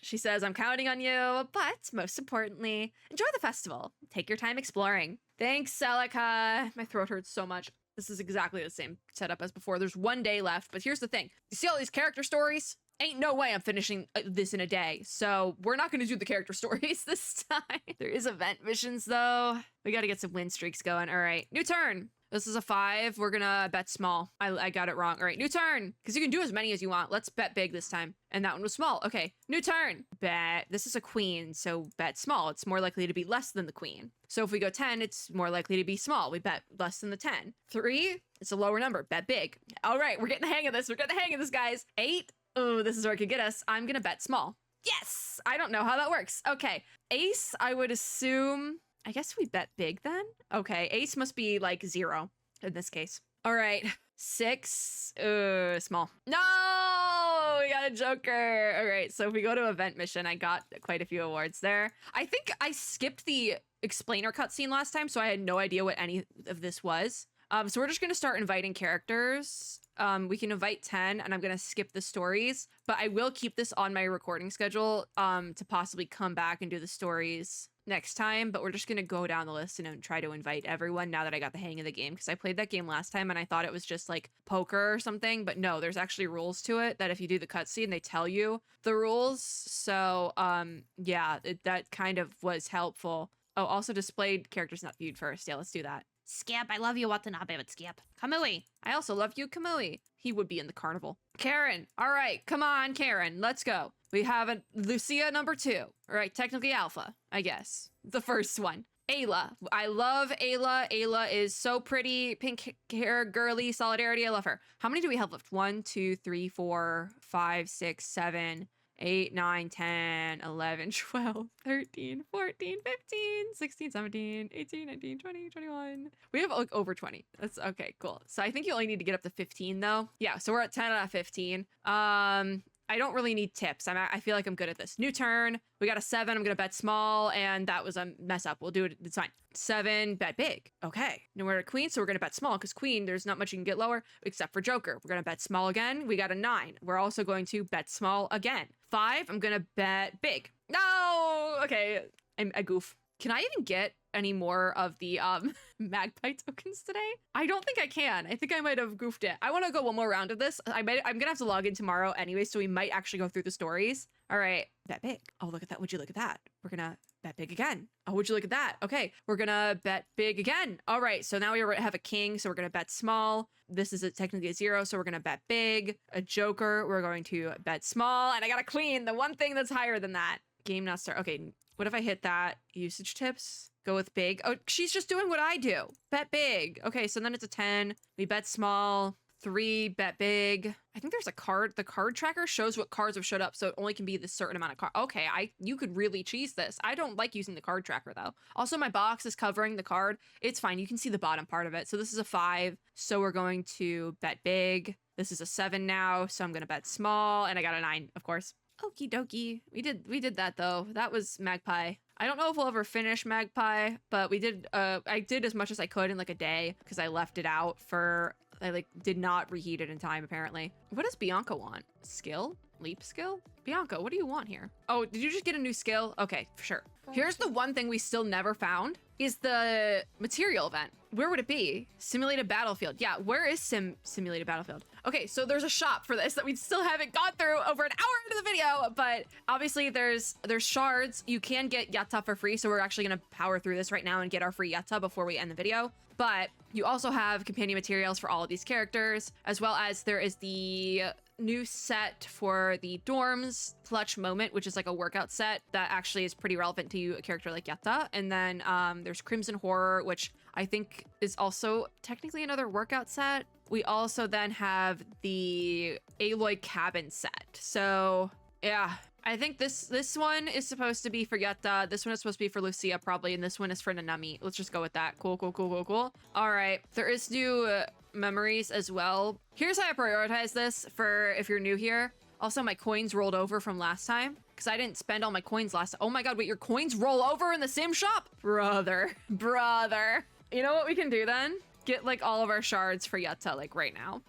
She says, I'm counting on you, but most importantly, enjoy the festival. Take your time exploring. Thanks, Celica. My throat hurts so much. This is exactly the same setup as before. There's one day left, but here's the thing. You see all these character stories? Ain't no way I'm finishing this in a day. So we're not going to do the character stories this time. There is event missions, though. We got to get some win streaks going. All right. New turn. This is a 5. We're gonna bet small. I got it wrong. All right, new turn. Because you can do as many as you want. Let's bet big this time. And that one was small. Okay, new turn. Bet. This is a queen, so bet small. It's more likely to be less than the queen. So if we go 10, it's more likely to be small. We bet less than the 10. 3, it's a lower number. Bet big. All right, we're getting the hang of this. We're getting the hang of this, guys. 8. Oh, this is where it could get us. I'm gonna bet small. Yes! I don't know how that works. Okay, ace, I would assume... I guess we bet big then? Okay, ace must be like 0 in this case. All right, 6, small. No, we got a joker. All right, so if we go to event mission, I got quite a few awards there. I think I skipped the explainer cutscene last time, so I had no idea what any of this was. So we're just gonna start inviting characters. We can invite 10 and I'm gonna skip the stories, but I will keep this on my recording schedule to possibly come back and do the stories next time. But we're just gonna go down the list and try to invite everyone now that I got the hang of the game, because I played that game last time and I thought it was just like poker or something, but no, there's actually rules to it that if you do the cutscene, they tell you the rules. So yeah, that kind of was helpful. Oh, also displayed characters not viewed first. Yeah, let's do that. Skip, I love you, Watanabe, but Skip. Kamui, I also love you, Kamui. He would be in the carnival. Karen, all right, come on, Karen, let's go. We have a Lucia number 2. All right, technically alpha, I guess. The first one. Ayla, I love Ayla. Ayla is so pretty, pink hair, girly, solidarity, I love her. How many do we have left? 1, 2, 3, 4, 5, 6, 7, 8, 9, 10, 11, 12, 13, 14, 15, 16, 17, 18, 19, 20, 21. We have like over 20. That's okay, cool. So I think you only need to get up to 15 though. Yeah, so we're at 10 out of 15. I don't really need tips. I feel like I'm good at this. New turn. We got a 7. I'm going to bet small, and that was a mess up. We'll do it. It's fine. 7, bet big. Okay. Now we're at queen, so we're going to bet small because queen, there's not much you can get lower except for joker. We're going to bet small again. We got a 9. We're also going to bet small again. 5, I'm going to bet big. No! Okay. I goof. Can I even get any more of the Magpie tokens today? I don't think I can. I think I might have goofed it. I want to go one more round of this. I'm gonna have to log in tomorrow anyway, so we might actually go through the stories. All right, bet big. Oh, look at that. Would you look at that? We're gonna bet big again. Oh, would you look at that? Okay, we're gonna bet big again. All right, so now we have a king, so we're gonna bet small. This is technically a 0, so we're gonna bet big. A joker, we're going to bet small, and I got a queen, the one thing that's higher than that. Game not start. Okay, what if I hit that? Usage tips? Go with big. Oh, she's just doing what I do. Bet big. Okay, so then it's a 10. We bet small. 3, bet big. I think there's a card. The card tracker shows what cards have showed up, so it only can be this certain amount of cards. Okay, you could really cheese this. I don't like using the card tracker, though. Also, my box is covering the card. It's fine. You can see the bottom part of it. So this is a 5, so we're going to bet big. This is a 7 now, so I'm going to bet small, and I got a 9, of course. Okie dokie. We did that though. That was Magpie. I don't know if we'll ever finish Magpie, but we did, I did as much as I could in like a day because I left it out I like did not reheat it in time apparently. What does Bianca want? Skill? Leap skill? Bianca, what do you want here? Oh, did you just get a new skill? Okay, for sure. Here's the one thing we still never found is the material event. Where would it be? Simulated battlefield. Yeah, where is simulated battlefield? Okay, so there's a shop for this that we still haven't gone through over an hour into the video, but obviously there's shards. You can get Yata for free, so we're actually gonna power through this right now and get our free Yata before we end the video. But you also have companion materials for all of these characters, as well as there is the new set for the dorms, Clutch Moment, which is like a workout set that actually is pretty relevant to a character like Yata. And then there's Crimson Horror, which I think is also technically another workout set. We also then have the Aloy Cabin set. So yeah, I think this one is supposed to be for Yata. This one is supposed to be for Lucia probably, and this one is for Nanami. Let's just go with that. Cool, cool, cool, cool, cool. All right, there is new memories as well. Here's how I prioritize this for if you're new here. Also, my coins rolled over from last time because I didn't spend all my coins last time. Oh my god, wait, your coins roll over in the sim shop? Brother. You know what we can do then? Get like all of our shards for Yata like right now.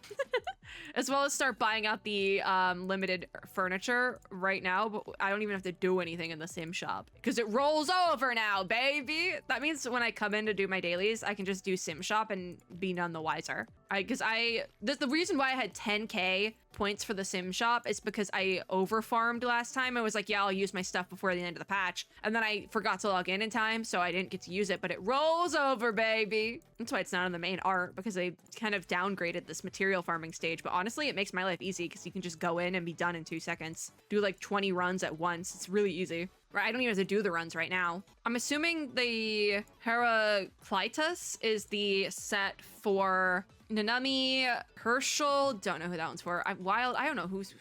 As well as start buying out the limited furniture right now, but I don't even have to do anything in the sim shop because it rolls over now, baby. That means when I come in to do my dailies, I can just do sim shop and be none the wiser. The reason why I had 10k points for the sim shop is because I over farmed last time. I was like, yeah, I'll use my stuff before the end of the patch, and then I forgot to log in time, so I didn't get to use it, but it rolls over, baby. That's why it's not in the main art, because they kind of downgraded this material farming stage, but honestly, it makes my life easy because you can just go in and be done in 2 seconds. Do like 20 runs at once. It's really easy. Right, I don't even have to do the runs right now. I'm assuming the Heraclitus is the set for Nanami, Herschel, don't know who that one's for. Wild, I don't know whose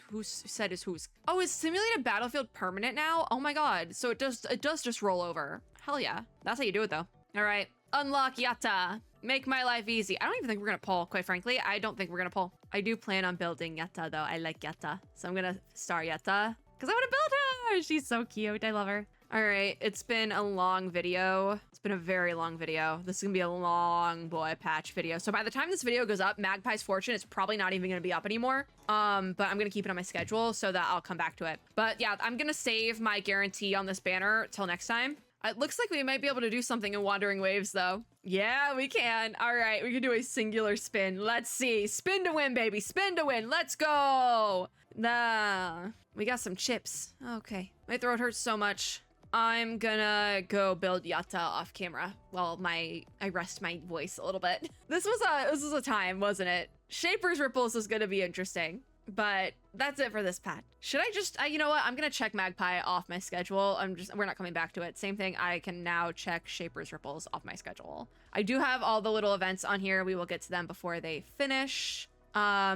set is whose. Oh, is simulated battlefield permanent now? Oh my god, so it does just roll over. Hell yeah, that's how you do it though. All right, unlock Yata. Make my life easy. I don't even think we're gonna pull, quite frankly. I don't think we're gonna pull. I do plan on building Yata though. I like Yata, so I'm gonna star Yata because I want to build her. She's so cute. I love her. All right, it's been a long video. It's been a very long video. This is gonna be a long boy patch video. So by the time this video goes up, Magpie's Fortune is probably not even gonna be up anymore. But I'm gonna keep it on my schedule so that I'll come back to it. But yeah, I'm gonna save my guarantee on this banner till next time. It looks like we might be able to do something in Wandering Waves though. Yeah, we can. All right, we can do a singular spin. Let's see. Spin to win, baby. Spin to win. Let's go. Nah, we got some chips. Okay. My throat hurts so much. I'm gonna go build Yata off camera while I rest my voice a little bit. This was a time, wasn't it? Shaper's Ripples is gonna be interesting, but that's it for this patch. Should I just, you know what? I'm gonna check Magpie off my schedule. We're not coming back to it. Same thing, I can now check Shaper's Ripples off my schedule. I do have all the little events on here. We will get to them before they finish.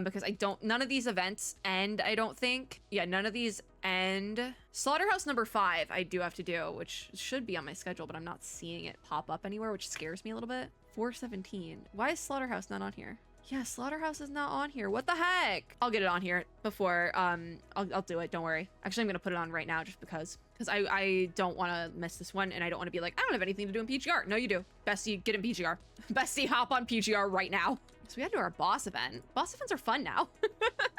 because none of these events end, I don't think. Yeah, none of these end. Slaughterhouse number 5 I do have to do, which should be on my schedule, but I'm not seeing it pop up anywhere, which scares me a little bit. 417. Why is Slaughterhouse not on here? Yeah, Slaughterhouse is not on here. What the heck? I'll get it on here before, I'll do it. Don't worry. Actually, I'm gonna put it on right now just because I don't want to miss this one, and I don't want to be like, I don't have anything to do in PGR. No, you do. Bestie, get in PGR. Bestie, hop on PGR right now. So we had to do our boss event. Boss events are fun now.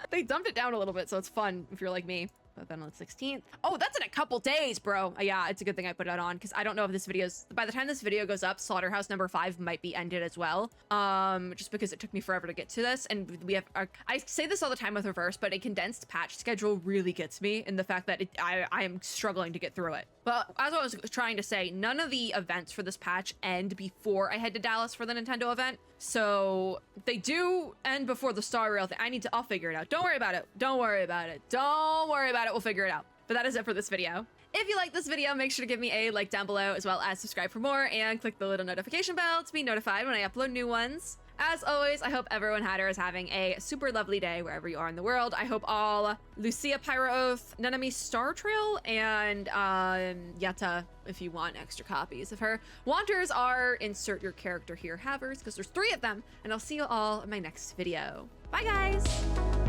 They dumped it down a little bit, so it's fun if you're like me. But then on the 16th. Oh, that's in a couple days, bro. Yeah, it's a good thing I put it on because I don't know if this video's, by the time this video goes up, Slaughterhouse number 5 might be ended as well. Just because it took me forever to get to this. And we have, I say this all the time with Reverse, but a condensed patch schedule really gets me in the fact that I am struggling to get through it. But as I was trying to say, none of the events for this patch end before I head to Dallas for the Nintendo event. So they do end before the Star Rail thing. I'll figure it out. Don't worry about it. Don't worry about it. Don't worry about it. We'll figure it out. But that is it for this video. If you like this video, make sure to give me a like down below, as well as subscribe for more and click the little notification bell to be notified when I upload new ones. As always, I hope everyone had or is having a super lovely day wherever you are in the world. I hope all Lucia, Pyroath, Nanami, Star Trail, and Yata, if you want extra copies of her. Wanters are insert your character here havers, because there's 3 of them, and I'll see you all in my next video. Bye, guys!